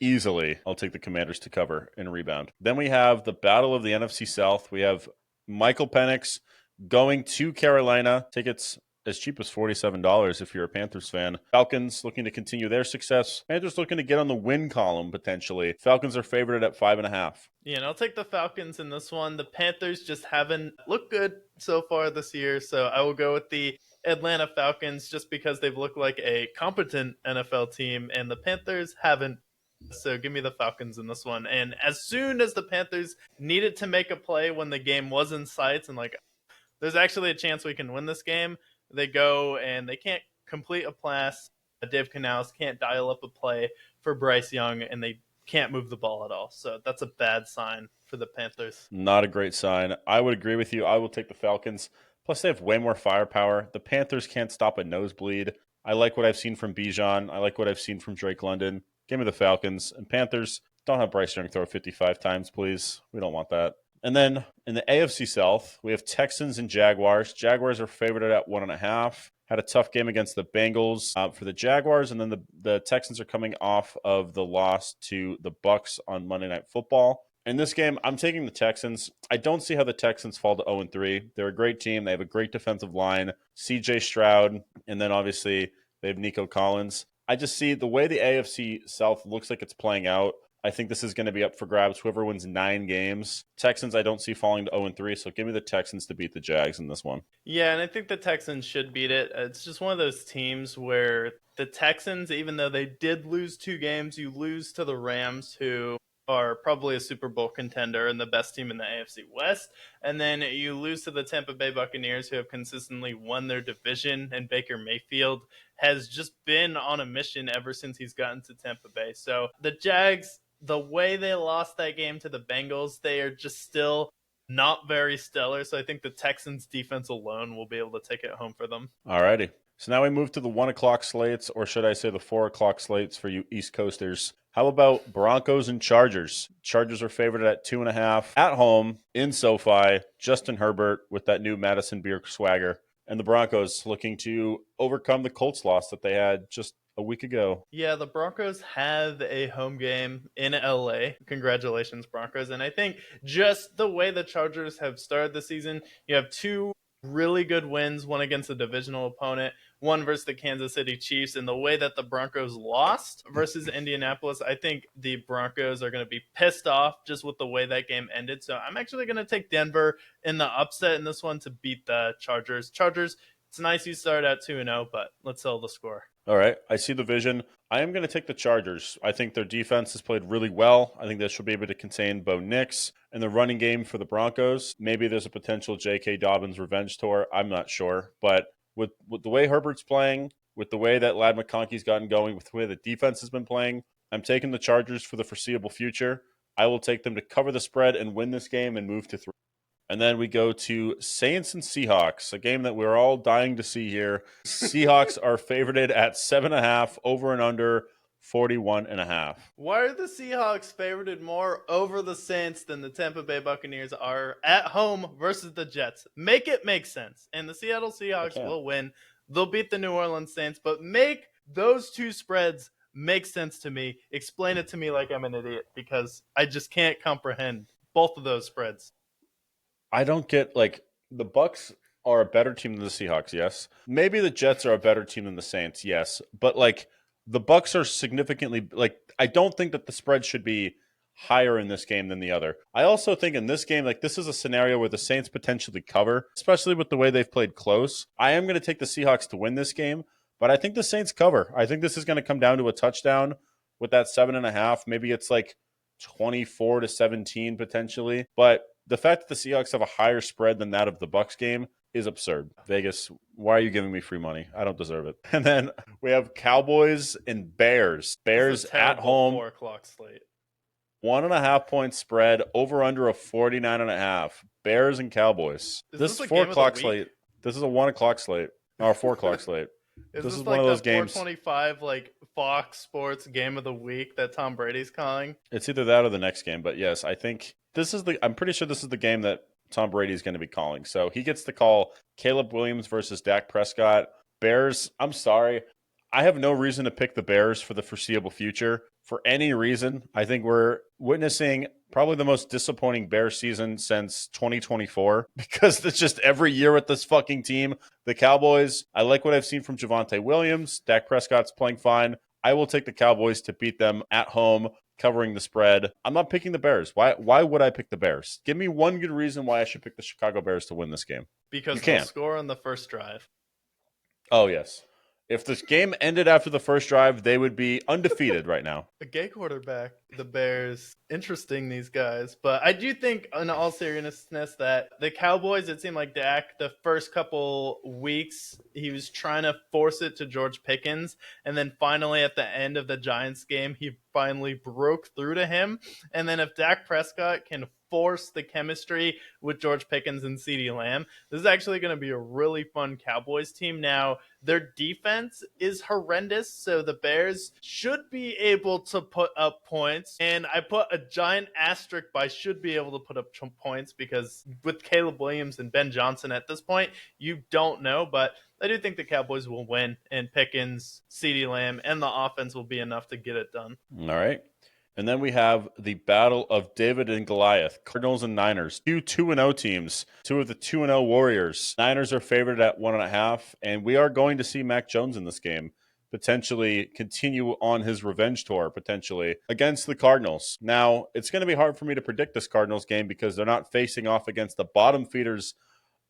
the Commanders to cover and rebound. Then we have the battle of the NFC South. We have Michael Penix going to Carolina. Tickets as cheap as $47 if you're a Panthers fan. Falcons looking to continue their success. Panthers looking to get on the win column potentially. Falcons are favored at 5.5. Yeah, and I'll take the Falcons in this one. The Panthers just haven't looked good so far this year, so I will go with the Atlanta Falcons just because they've looked like a competent NFL team, and the Panthers haven't. So give me the Falcons in this one. And as soon as the Panthers needed to make a play when the game was in sight and there's actually a chance we can win this game, they go and they can't complete a pass. Dave Canales can't dial up a play for Bryce Young, and they can't move the ball at all. So that's a bad sign for the Panthers. Not a great sign. I would agree with you. I will take the Falcons. Plus, they have way more firepower. The Panthers can't stop a nosebleed. I like what I've seen from Bijan. I like what I've seen from Drake London. Give me the Falcons. And Panthers, don't have Bryce Young throw 55 times, please. We don't want that. And then in the AFC South, we have Texans and Jaguars. Jaguars are favored at 1.5. Had a tough game against the Bengals for the Jaguars. And then the Texans are coming off of the loss to the Bucs on Monday Night Football. In this game, I'm taking the Texans. I don't see how the Texans fall to 0-3. They're a great team. They have a great defensive line. CJ Stroud, and then obviously they have Nico Collins. I just see the way the AFC South looks like it's playing out. I think this is going to be up for grabs. Whoever wins 9 games. Texans, I don't see falling to 0-3, so give me the Texans to beat the Jags in this one. Yeah, and I think the Texans should beat it. It's just one of those teams where the Texans, even though they did lose 2 games, you lose to the Rams, who are probably a Super Bowl contender and the best team in the AFC West. And then you lose to the Tampa Bay Buccaneers, who have consistently won their division, and Baker Mayfield has just been on a mission ever since he's gotten to Tampa Bay. So the Jags, the way they lost that game to the Bengals, they are just still not very stellar. So I think the Texans defense alone will be able to take it home for them. Alrighty. So now we move to the 1 o'clock slates, or should I say the 4 o'clock slates for you East Coasters. How about Broncos and Chargers? Chargers are favored at 2.5 at home in SoFi. Justin Herbert with that new Madison Beer swagger. and the Broncos looking to overcome the Colts loss that they had just a week ago. Yeah, the Broncos have a home game in LA. Congratulations, Broncos. And I think just the way the Chargers have started the season, you have two really good wins, one against a divisional opponent, one versus the Kansas City Chiefs, and the way that the Broncos lost versus Indianapolis, I think the Broncos are going to be pissed off just with the way that game ended. So I'm actually going to take Denver in the upset in this one to beat the Chargers. Chargers, it's nice you started at 2-0, but let's sell the score. All right, I see the vision. I am going to take the Chargers. I think their defense has played really well. I think they should be able to contain Bo Nix and the running game for the Broncos. Maybe there's a potential J.K. Dobbins revenge tour. I'm not sure. But with the way Herbert's playing, with the way that Ladd McConkey's gotten going, with the way the defense has been playing, I'm taking the Chargers for the foreseeable future. I will take them to cover the spread and win this game and move to 3. And then we go to Saints and Seahawks, a game that we're all dying to see here. Seahawks are favorited at 7.5, over and under 41.5. Why are the Seahawks favorited more over the Saints than the Tampa Bay Buccaneers are at home versus the Jets? Make it make sense. And the Seattle Seahawks will win. They'll beat the New Orleans Saints, but make those two spreads make sense to me. Explain it to me like I'm an idiot, because I just can't comprehend both of those spreads. I don't get, the Bucs are a better team than the Seahawks, yes. Maybe the Jets are a better team than the Saints, yes. But, the Bucs are significantly, I don't think that the spread should be higher in this game than the other. I also think in this game, this is a scenario where the Saints potentially cover, especially with the way they've played close. I am going to take the Seahawks to win this game, but I think the Saints cover. I think this is going to come down to a touchdown with that 7.5. Maybe it's 24-17 potentially. But the fact that the Seahawks have a higher spread than that of the Bucs game is absurd. Vegas, why are you giving me free money? I don't deserve it. And then we have Cowboys and Bears. Bears at home. 4 o'clock slate. 1.5 point spread, over under a 49.5. Bears and Cowboys. This is 4 o'clock slate. This is a 1 o'clock slate. Or 4 o'clock slate. This is one of those games. 425 Fox Sports game of the week that Tom Brady's calling. It's either that or the next game, but yes, I think I'm pretty sure this is the game that Tom Brady is going to be calling. So he gets to call Caleb Williams versus Dak Prescott. Bears, I'm sorry. I have no reason to pick the Bears for the foreseeable future for any reason. I think we're witnessing probably the most disappointing Bears season since 2024 because it's just every year with this fucking team. The Cowboys, I like what I've seen from Javonte Williams. Dak Prescott's playing fine. I will take the Cowboys to beat them at home, covering the spread. I'm not picking the Bears. Why would I pick the Bears? Give me one good reason why I should pick the Chicago Bears to win this game. Because they'll score on the first drive. Oh, yes. If this game ended after the first drive, they would be undefeated right now. A gay quarterback, the Bears. Interesting, these guys. But I do think, in all seriousness, that the Cowboys, it seemed like Dak, the first couple weeks, he was trying to force it to George Pickens. And then finally, at the end of the Giants game, he finally broke through to him. And then if Dak Prescott can force the chemistry with George Pickens and CeeDee Lamb, this is actually going to be a really fun Cowboys team. Now, their defense is horrendous, so the Bears should be able to put up points. And I put a giant asterisk by should be able to put up points because with Caleb Williams and Ben Johnson at this point, you don't know. But I do think the Cowboys will win, and Pickens, CeeDee Lamb, and the offense will be enough to get it done. All right. And then we have the battle of David and Goliath, Cardinals and Niners. Two 2-0 teams, two of the 2-0 Warriors. Niners are favored at 1.5, and we are going to see Mac Jones in this game potentially continue on his revenge tour, potentially, against the Cardinals. Now, it's going to be hard for me to predict this Cardinals game because they're not facing off against the bottom feeders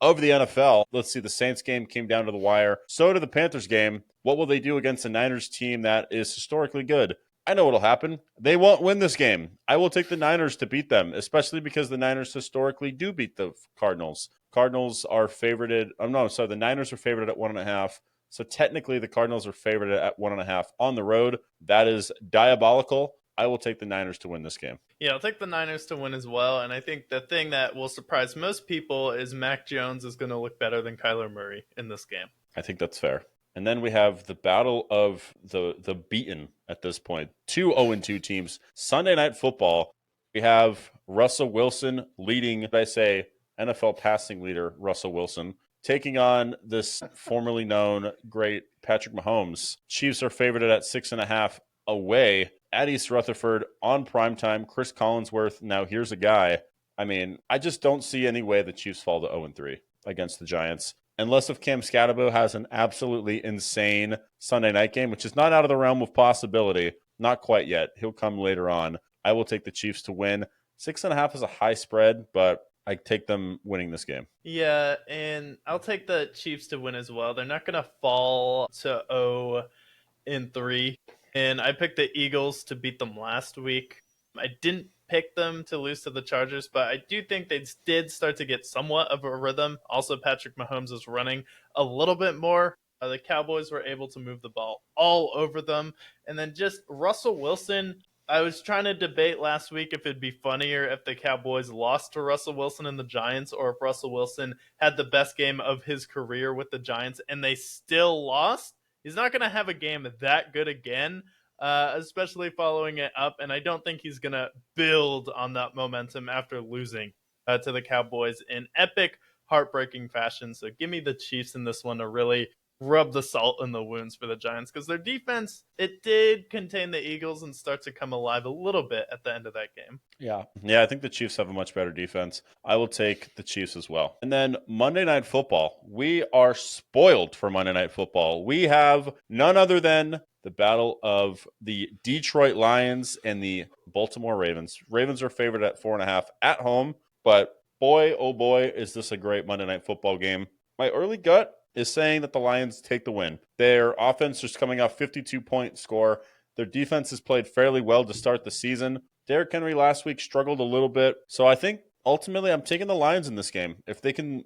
of the NFL. Let's see, the Saints game came down to the wire. So did the Panthers game. What will they do against a Niners team that is historically good? I know what'll happen. They won't win this game. I will take the Niners to beat them, especially because the Niners historically do beat the Cardinals. Cardinals are favorited. The Niners are favored at 1.5. So technically the Cardinals are favored at 1.5 on the road. That is diabolical. I will take the Niners to win this game. Yeah, I'll take the Niners to win as well. And I think the thing that will surprise most people is Mac Jones is going to look better than Kyler Murray in this game. I think that's fair. And then we have the battle of the beaten at this point. 2 0-2 teams. Sunday Night Football. We have Russell Wilson leading, NFL passing leader Russell Wilson, taking on this formerly known great Patrick Mahomes. Chiefs are favored at 6.5 away at East Rutherford on primetime. Chris Collinsworth. Now here's a guy. I mean, I just don't see any way the Chiefs fall to 0-3 against the Giants. Unless if Cam Scatterbo has an absolutely insane Sunday night game, which is not out of the realm of possibility. Not quite yet. He'll come later on. I will take the Chiefs to win. 6.5 is a high spread, but I take them winning this game. Yeah, and I'll take the Chiefs to win as well. They're not going to fall to 0-3. And I picked the Eagles to beat them last week. I didn't pick them to lose to the Chargers, but I do think they did start to get somewhat of a rhythm. Also, Patrick Mahomes is running a little bit more. The Cowboys were able to move the ball all over them. And then just Russell Wilson, I was trying to debate last week if it'd be funnier if the Cowboys lost to Russell Wilson and the Giants, or if Russell Wilson had the best game of his career with the Giants and they still lost. He's not going to have a game that good again, especially following it up. And I don't think he's going to build on that momentum after losing to the Cowboys in epic, heartbreaking fashion. So give me the Chiefs in this one to really rub the salt in the wounds for the Giants, because their defense, it did contain the Eagles and start to come alive a little bit at the end of that game. Yeah, I think the Chiefs have a much better defense. I will take the Chiefs as well. And then Monday Night Football. We are spoiled for Monday Night Football. We have none other than the battle of the Detroit Lions and the Baltimore Ravens. Ravens are favored at 4.5 at home, but boy, oh boy, is this a great Monday Night Football game. My early gut is saying that the Lions take the win. Their offense is coming off 52-point score. Their defense has played fairly well to start the season. Derrick Henry last week struggled a little bit. So I think ultimately I'm taking the Lions in this game. If they can,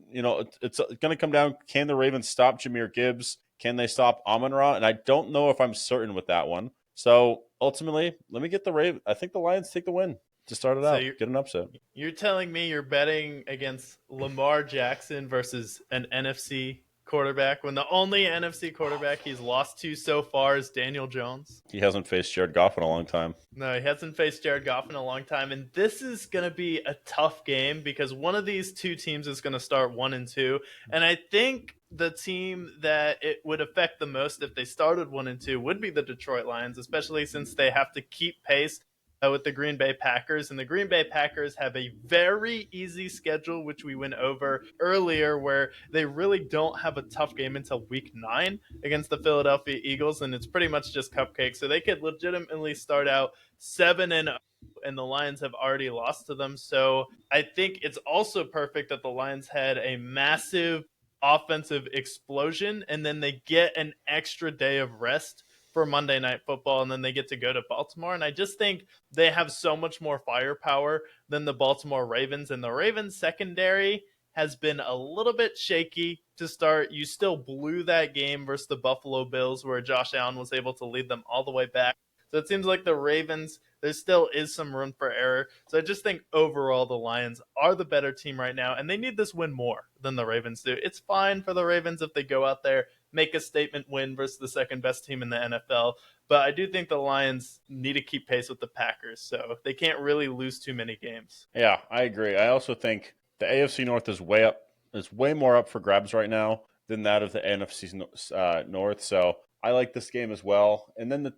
it's going to come down, can the Ravens stop Jahmyr Gibbs? Can they stop Amon-Ra? And I don't know if I'm certain with that one. So ultimately, let me get the Ravens. I think the Lions take the win to start it out, get an upset. You're telling me you're betting against Lamar Jackson versus an NFC quarterback when the only NFC quarterback he's lost to so far is Daniel Jones? He hasn't faced Jared Goff in a long time. No, he hasn't faced Jared Goff in a long time. And this is going to be a tough game because one of these two teams is going to start 1-2. And I think the team that it would affect the most if they started 1-2 would be the Detroit Lions, especially since they have to keep pace with the Green Bay Packers. And the Green Bay Packers have a very easy schedule, which we went over earlier, where they really don't have a tough game until week 9 against the Philadelphia Eagles. And it's pretty much just cupcakes. So they could legitimately start out 7-0. And the Lions have already lost to them. So I think it's also perfect that the Lions had a massive offensive explosion and then they get an extra day of rest for Monday Night Football, and then they get to go to Baltimore. And I just think they have so much more firepower than the Baltimore Ravens. And the Ravens secondary has been a little bit shaky to start. You still blew that game versus the Buffalo Bills where Josh Allen was able to lead them all the way back. So it seems like the Ravens, there still is some room for error. So I just think overall the Lions are the better team right now, and they need this win more than the Ravens do. It's fine for the Ravens if they go out there, make a statement win versus the second best team in the NFL. But I do think the Lions need to keep pace with the Packers, so they can't really lose too many games. Yeah, I agree. I also think the AFC North is way more up for grabs right now than that of the NFC North. So I like this game as well. And then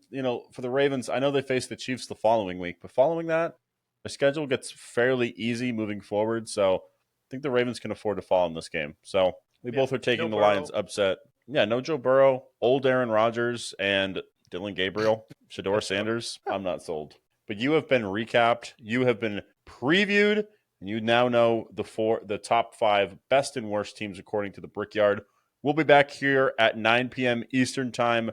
for the Ravens, I know they face the Chiefs the following week, but following that, the schedule gets fairly easy moving forward. So I think the Ravens can afford to fall in this game. So we both are taking the Lions upset. Yeah, no Joe Burrow, old Aaron Rodgers, and Dylan Gabriel, Shador Sanders. I'm not sold. But you have been recapped. You have been previewed. And you now know the top 5 best and worst teams according to the Brickyard. We'll be back here at 9 p.m. Eastern Time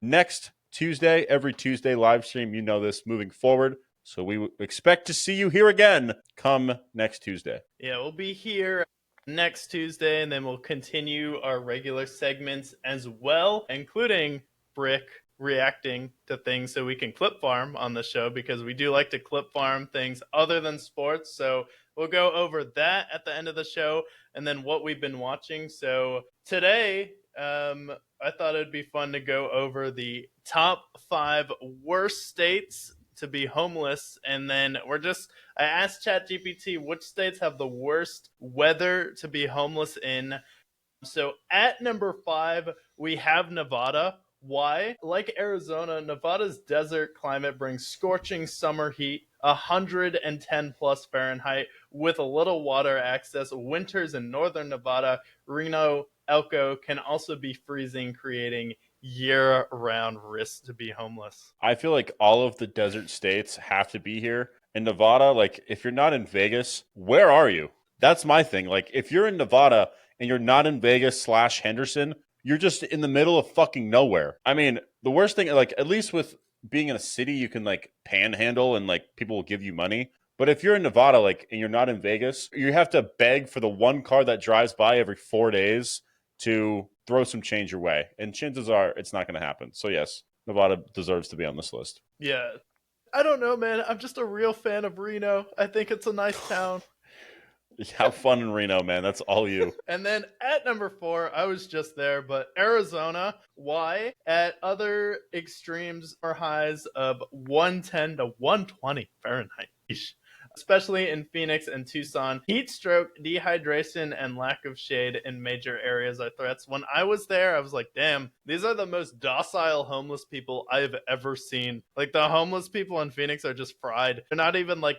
next Tuesday. Every Tuesday live stream, you know this, moving forward. So we expect to see you here again come next Tuesday. Yeah, we'll be here next Tuesday, and then we'll continue our regular segments as well, including Brick reacting to things so we can clip farm on the show, because we do like to clip farm things other than sports. So we'll go over that at the end of the show and then what we've been watching. So today, I thought it'd be fun to go over the top 5 worst states to be homeless. And then I asked ChatGPT which states have the worst weather to be homeless in. So at number 5, we have Nevada. Why? Like Arizona, Nevada's desert climate brings scorching summer heat, 110 plus Fahrenheit, with a little water access. Winters in northern Nevada, Reno, Elko can also be freezing, creating year-round risk to be homeless. I feel like all of the desert states have to be here. In Nevada, like if you're not in Vegas, where are you? That's my thing. Like if you're in Nevada and you're not in Vegas slash Henderson, you're just in the middle of fucking nowhere. I mean, the worst thing, like at least with being in a city, you can like panhandle and like people will give you money. But if you're in Nevada, like, and you're not in Vegas, you have to beg for the one car that drives by every 4 days to throw some change your way. And chances are it's not going to happen. So, yes, Nevada deserves to be on this list. Yeah. I don't know, man. I'm just a real fan of Reno. I think it's a nice town. Have fun in Reno, man. That's all you. And then at number 4, I was just there, but Arizona. Why? At other extremes or highs of 110 to 120 Fahrenheit. Especially in Phoenix and Tucson. Heat stroke, dehydration, and lack of shade in major areas are threats. When I was there, I was like, damn, these are the most docile homeless people I've ever seen. Like, the homeless people in Phoenix are just fried. They're not even like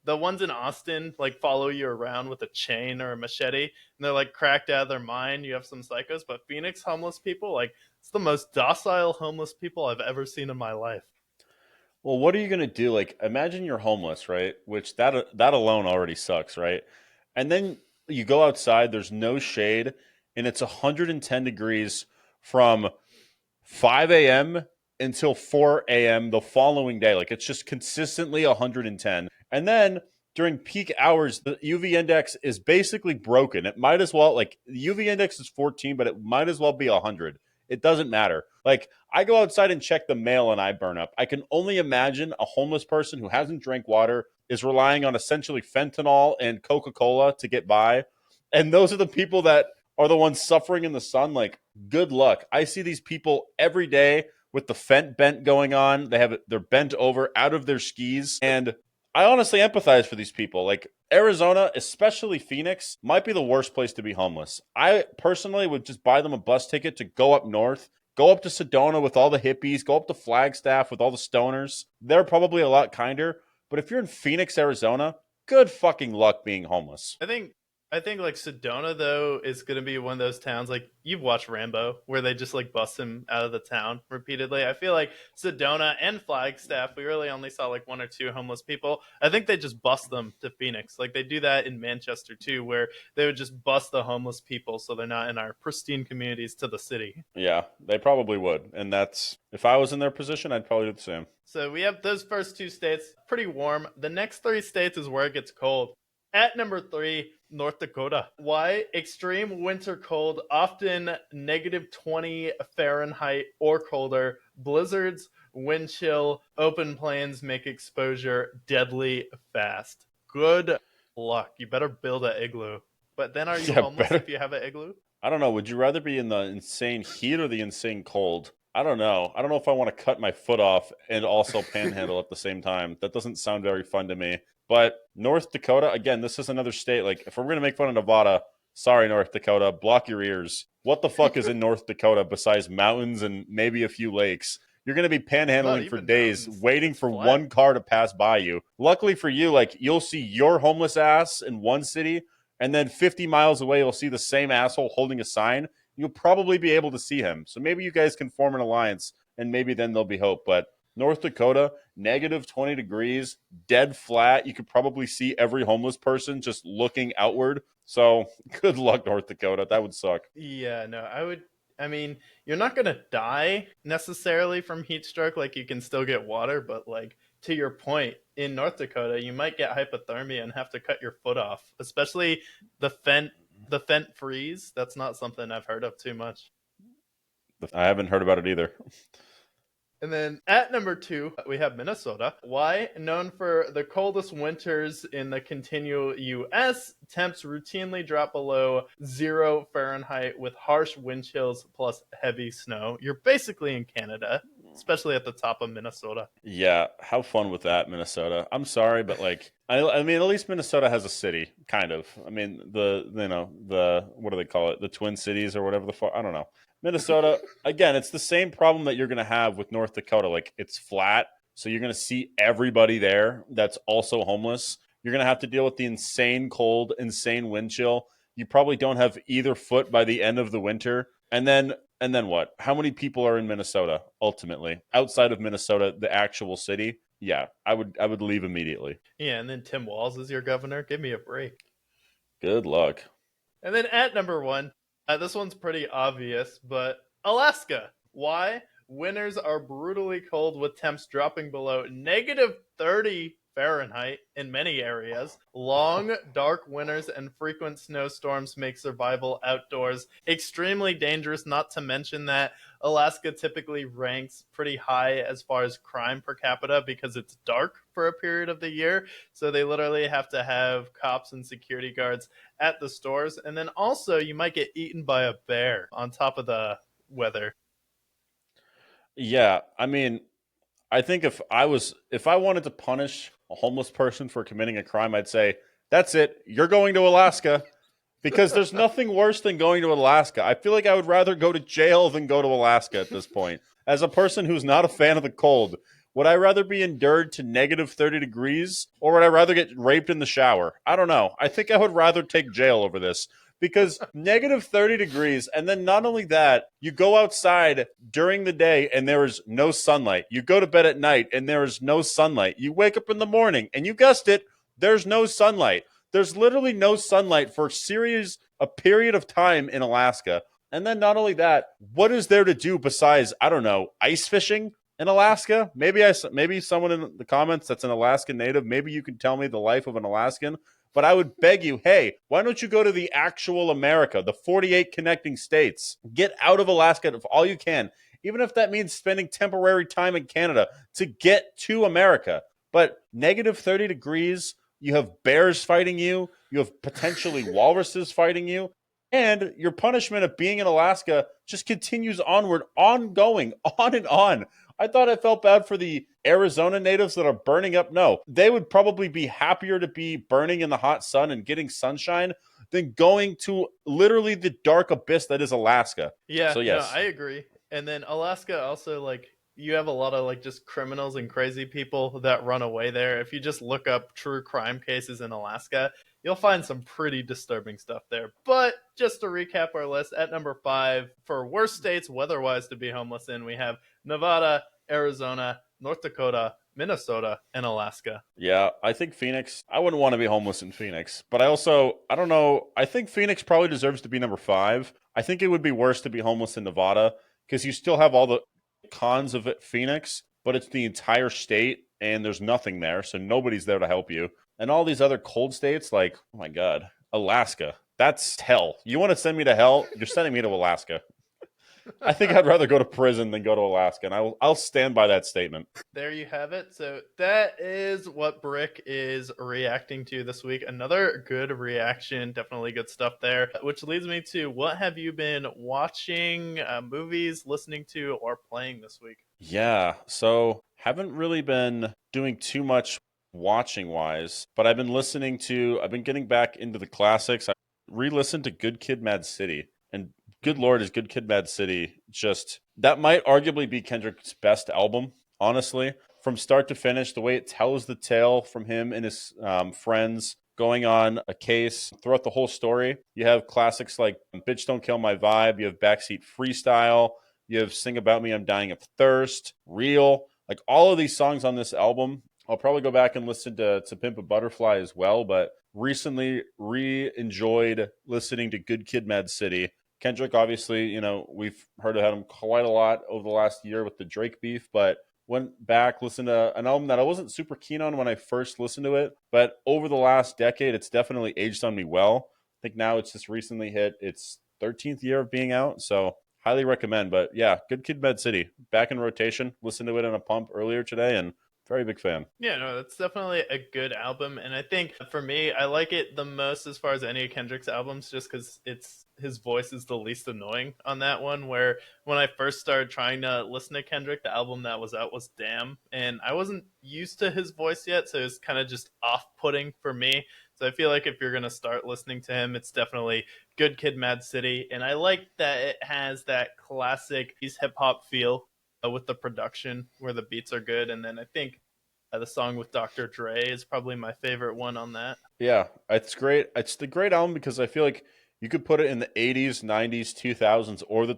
the ones in Austin, like, follow you around with a chain or a machete, and they're like cracked out of their mind. You have some psychos, but Phoenix homeless people, like, it's the most docile homeless people I've ever seen in my life. Well, what are you going to do? Like, imagine you're homeless, right? Which that alone already sucks, right? And then you go outside, there's no shade, and it's 110 degrees from 5 a.m. until 4 a.m. the following day. Like, it's just consistently 110. And then during peak hours, the UV index is basically broken. It might as well, like, the UV index is 14, but it might as well be 100. It doesn't matter. Like, I go outside and check the mail and I burn up. I can only imagine a homeless person who hasn't drank water, is relying on essentially fentanyl and Coca-Cola to get by. And those are the people that are the ones suffering in the sun. Like, good luck. I see these people every day with the fent bent going on. They're bent over out of their skis. And I honestly empathize for these people. Like, Arizona, especially Phoenix, might be the worst place to be homeless. I personally would just buy them a bus ticket to go up north, go up to Sedona with all the hippies, go up to Flagstaff with all the stoners. They're probably a lot kinder. But if you're in Phoenix, Arizona, good fucking luck being homeless. I think like Sedona though is gonna be one of those towns like you've watched Rambo where they just like bust him out of the town repeatedly. I feel like Sedona and Flagstaff, we really only saw like one or two homeless people. I think they just bust them to Phoenix. Like they do that in Manchester too, where they would just bust the homeless people so they're not in our pristine communities to the city. Yeah, they probably would. And that's, if I was in their position, I'd probably do the same. So we have those first 2 states pretty warm. The next 3 states is where it gets cold. At number 3, North Dakota. Why? Extreme winter cold, often negative 20 Fahrenheit or colder. Blizzards, wind chill, open plains make exposure deadly fast. Good luck. You better build an igloo. But then are you Yeah, homeless better. if you have an igloo? I don't know. Would you rather be in the insane heat or the insane cold? I don't know. I don't know if I want to cut my foot off and also panhandle at the same time. That doesn't sound very fun to me. But North Dakota, again, this is another state. Like, if we're going to make fun of Nevada, sorry, North Dakota, block your ears. What the fuck is in North Dakota besides mountains and maybe a few lakes? You're going to be Not panhandling for even days, mountains. waiting It's for flat. one car to pass by you. Luckily for you, like, you'll see your homeless ass in one city, and then 50 miles away, you'll see the same asshole holding a sign. You'll probably be able to see him. So maybe you guys can form an alliance, and maybe then there'll be hope. But North Dakota, negative 20 degrees, dead flat. You could probably see every homeless person just looking outward. So good luck, North Dakota. That would suck. Yeah, no, I mean, you're not going to die necessarily from heat stroke. Like, you can still get water, but, like, to your point, in North Dakota, you might get hypothermia and have to cut your foot off, especially the fent freeze. That's not something I've heard of too much. I haven't heard about it either. And then at number 2, we have Minnesota. Why? Known for the coldest winters in the continual U.S., temps routinely drop below 0 Fahrenheit with harsh wind chills plus heavy snow. You're basically in Canada. especially at the top of Minnesota. Yeah, have fun with that, Minnesota. I'm sorry, but like, I mean, at least Minnesota has a city, kind of. I mean, the what do they call it? The Twin Cities or whatever the fuck. I don't know. Minnesota, again, it's the same problem that you're gonna have with North Dakota. Like, it's flat, so you're gonna see everybody there that's also homeless. You're gonna have to deal with the insane cold, insane wind chill. You probably don't have either foot by the end of the winter, and then what? How many people are in Minnesota ultimately? Outside of Minnesota, the actual city? Yeah, I would leave immediately. Yeah, and then Tim Walz is your governor. Give me a break. Good luck. And then at number one, this one's pretty obvious, but Alaska. Why? Winters are brutally cold with temps dropping below -30 Fahrenheit in many areas. Long, dark winters and frequent snowstorms make survival outdoors extremely dangerous, not to mention that Alaska typically ranks pretty high as far as crime per capita because it's dark for a period of the year. So they literally have to have cops and security guards at the stores. And then also, you might get eaten by a bear on top of the weather. Yeah, I mean, I think if I wanted to punish a homeless person for committing a crime, I'd say, "That's it. You're going to Alaska." Because there's nothing worse than going to Alaska. I feel like I would rather go to jail than go to Alaska at this point. As a person who's not a fan of the cold, would I rather be endured to -30 degrees or would I rather get raped in the shower? I don't know. I think I would rather take jail over this because -30 degrees. And then not only that, you go outside during the day and there is no sunlight. You go to bed at night and there is no sunlight. You wake up in the morning and you guessed it, there's no sunlight. There's literally no sunlight for a period of time in Alaska. And then not only that, what is there to do besides, I don't know, ice fishing in Alaska? Maybe someone in the comments that's an Alaskan native, maybe you can tell me the life of an Alaskan. But I would beg you, hey, why don't you go to the actual America, the 48 connecting states? Get out of Alaska if all you can, even if that means spending temporary time in Canada to get to America. But -30 degrees, you have bears fighting you. You have potentially walruses fighting you. And your punishment of being in Alaska just continues onward, ongoing, on and on. I thought I felt bad for the Arizona natives that are burning up. No, they would probably be happier to be burning in the hot sun and getting sunshine than going to literally the dark abyss that is Alaska. Yeah, So, no, yes. I agree. And then Alaska also, like, you have a lot of like just criminals and crazy people that run away there. If you just look up true crime cases in Alaska, you'll find some pretty disturbing stuff there. But just to recap our list, at number 5 for worst states weather-wise to be homeless in, we have Nevada, Arizona, North Dakota, Minnesota, and Alaska. Yeah, I think Phoenix, I wouldn't want to be homeless in Phoenix. But I don't know, I think Phoenix probably deserves to be number 5. I think it would be worse to be homeless in Nevada because you still have all the cons of it, Phoenix, but it's the entire state and there's nothing there, so nobody's there to help you. And all these other cold states, like, oh my God, Alaska, that's hell. You want to send me to hell? You're sending me to Alaska. I think I'd rather go to prison than go to Alaska, and I'll stand by that statement. There you have it. So that is what Brick is reacting to this week. Another good reaction, definitely good stuff there. Which leads me to, what have you been watching, movies, listening to, or playing this week? Yeah, so haven't really been doing too much watching wise, but I've been getting back into the classics. I re-listened to Good Kid Mad City, and good lord, is Good Kid Mad City just, that might arguably be Kendrick's best album, honestly. From start to finish, the way it tells the tale from him and his friends going on a case throughout the whole story. You have classics like Bitch Don't Kill My Vibe, you have Backseat Freestyle, you have Sing About Me, I'm Dying of Thirst, Real. Like all of these songs on this album, I'll probably go back and listen to Pimp a Butterfly as well, but recently re-enjoyed listening to Good Kid Mad City. Kendrick, obviously, we've heard about him quite a lot over the last year with the Drake beef, but went back, listened to an album that I wasn't super keen on when I first listened to it, but over the last decade, it's definitely aged on me well. I think now it's just recently hit its 13th year of being out, so highly recommend. But yeah, Good Kid Mad City, back in rotation. Listened to it in a pump earlier today, and Very big fan. Yeah, no, that's definitely a good album, and I think for me, I like it the most as far as any of Kendrick's albums, just because it's his voice is the least annoying on that one. Where when I first started trying to listen to Kendrick, the album that was out was Damn, and I wasn't used to his voice yet, so it's kind of just off-putting for me. So I feel like if you're gonna start listening to him, it's definitely Good Kid, Mad City, and I like that it has that classic hip hop feel with the production where the beats are good, and then I think the song with Dr. Dre is probably my favorite one on that. Yeah, it's great. It's the great album because I feel like you could put it in the 80s, 90s, 2000s, or the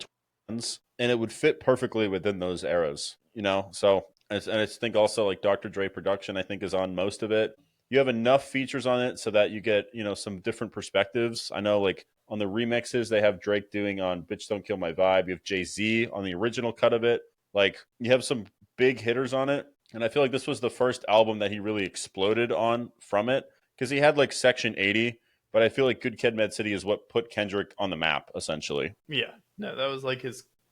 2000s, and it would fit perfectly within those eras, you know? So, and I think also like Dr. Dre production, I think, is on most of it. You have enough features on it so that you get, some different perspectives. I know, like, on the remixes, they have Drake doing on Bitch Don't Kill My Vibe. You have Jay-Z on the original cut of it. Like, you have some big hitters on it. And I feel like this was the first album that he really exploded on from it because he had like Section 80, but I feel like Good Kid, Mad City is what put Kendrick on the map, essentially. Yeah, no, that was like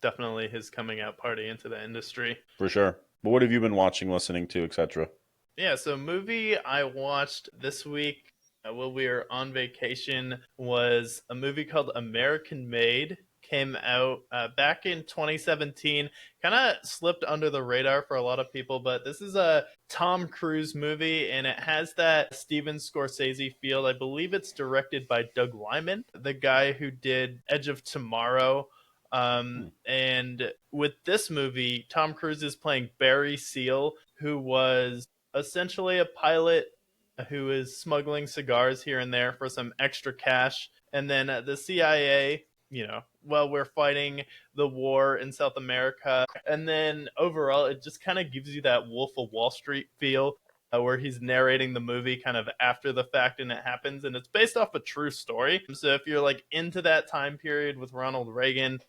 definitely his coming out party into the industry. For sure. But what have you been watching, listening to, etc.? Yeah, so movie I watched this week while we were on vacation was a movie called American Made. Came out back in 2017. Kind of slipped under the radar for a lot of people, but this is a Tom Cruise movie and it has that Steven Scorsese feel. I believe it's directed by Doug Liman, the guy who did Edge of Tomorrow. And with this movie, Tom Cruise is playing Barry Seal, who was essentially a pilot who is smuggling cigars here and there for some extra cash. And then the CIA, well, we're fighting the war in South America. And then overall, it just kind of gives you that Wolf of Wall Street feel. Where he's narrating the movie kind of after the fact and it happens, and it's based off a true story. So if you're like into that time period with Ronald Reagan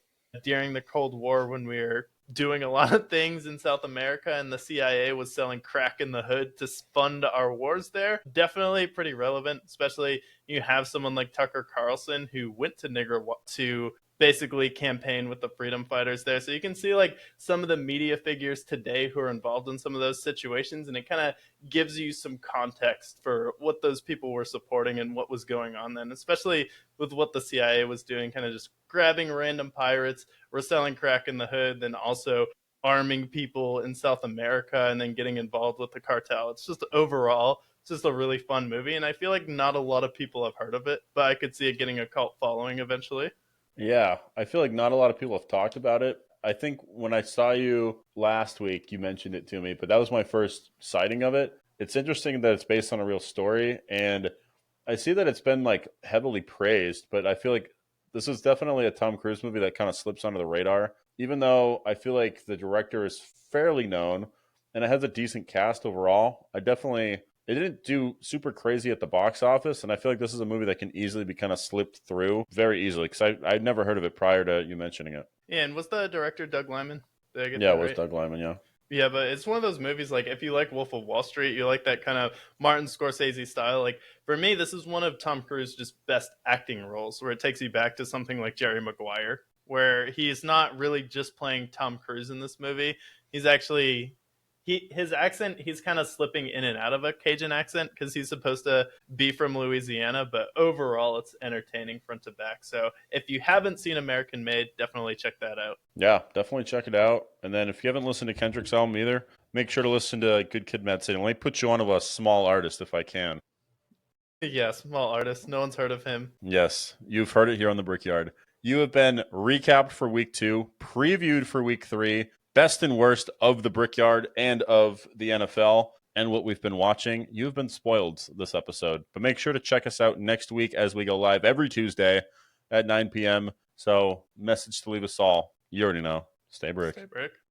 during the Cold War when we were doing a lot of things in South America and the CIA was selling crack in the hood to fund our wars there. Definitely pretty relevant, especially you have someone like Tucker Carlson who went to Nicaragua to basically campaign with the freedom fighters there. So you can see like some of the media figures today who are involved in some of those situations, and it kind of gives you some context for what those people were supporting and what was going on then, especially with what the CIA was doing, kind of just grabbing random pirates, we're selling crack in the hood, then also arming people in South America and then getting involved with the cartel. It's just overall, it's just a really fun movie, and I feel like not a lot of people have heard of it, but I could see it getting a cult following eventually. Yeah, I feel like not a lot of people have talked about it. I think when I saw you last week, you mentioned it to me, but that was my first sighting of it. It's interesting that it's based on a real story, and I see that it's been like heavily praised, but I feel like this is definitely a Tom Cruise movie that kind of slips under the radar, even though I feel like the director is fairly known and it has a decent cast overall. It didn't do super crazy at the box office, and I feel like this is a movie that can easily be kind of slipped through very easily because I'd never heard of it prior to you mentioning it. Yeah, and was the director Doug Liman? Did I get Yeah, that it was right? Doug Liman, yeah. Yeah, but it's one of those movies like if you like Wolf of Wall Street, you like that kind of Martin Scorsese style. Like for me, this is one of Tom Cruise's just best acting roles where it takes you back to something like Jerry Maguire, where he's not really just playing Tom Cruise in this movie. He's actually his accent, he's kind of slipping in and out of a Cajun accent because he's supposed to be from Louisiana, but overall it's entertaining front to back. So if you haven't seen American Made, definitely check that out. Yeah, definitely check it out. And then if you haven't listened to Kendrick's album either, make sure to listen to Good Kid, Mad City. Let me put you on to a small artist if I can. Yeah, small artist. No one's heard of him. Yes, you've heard it here on the Brickyard. You have been recapped for week 2, previewed for week 3, best and worst of the Brickyard and of the NFL and what we've been watching. You've been spoiled this episode. But make sure to check us out next week as we go live every Tuesday at 9 p.m. So, message to leave us all. You already know. Stay brick. Stay brick.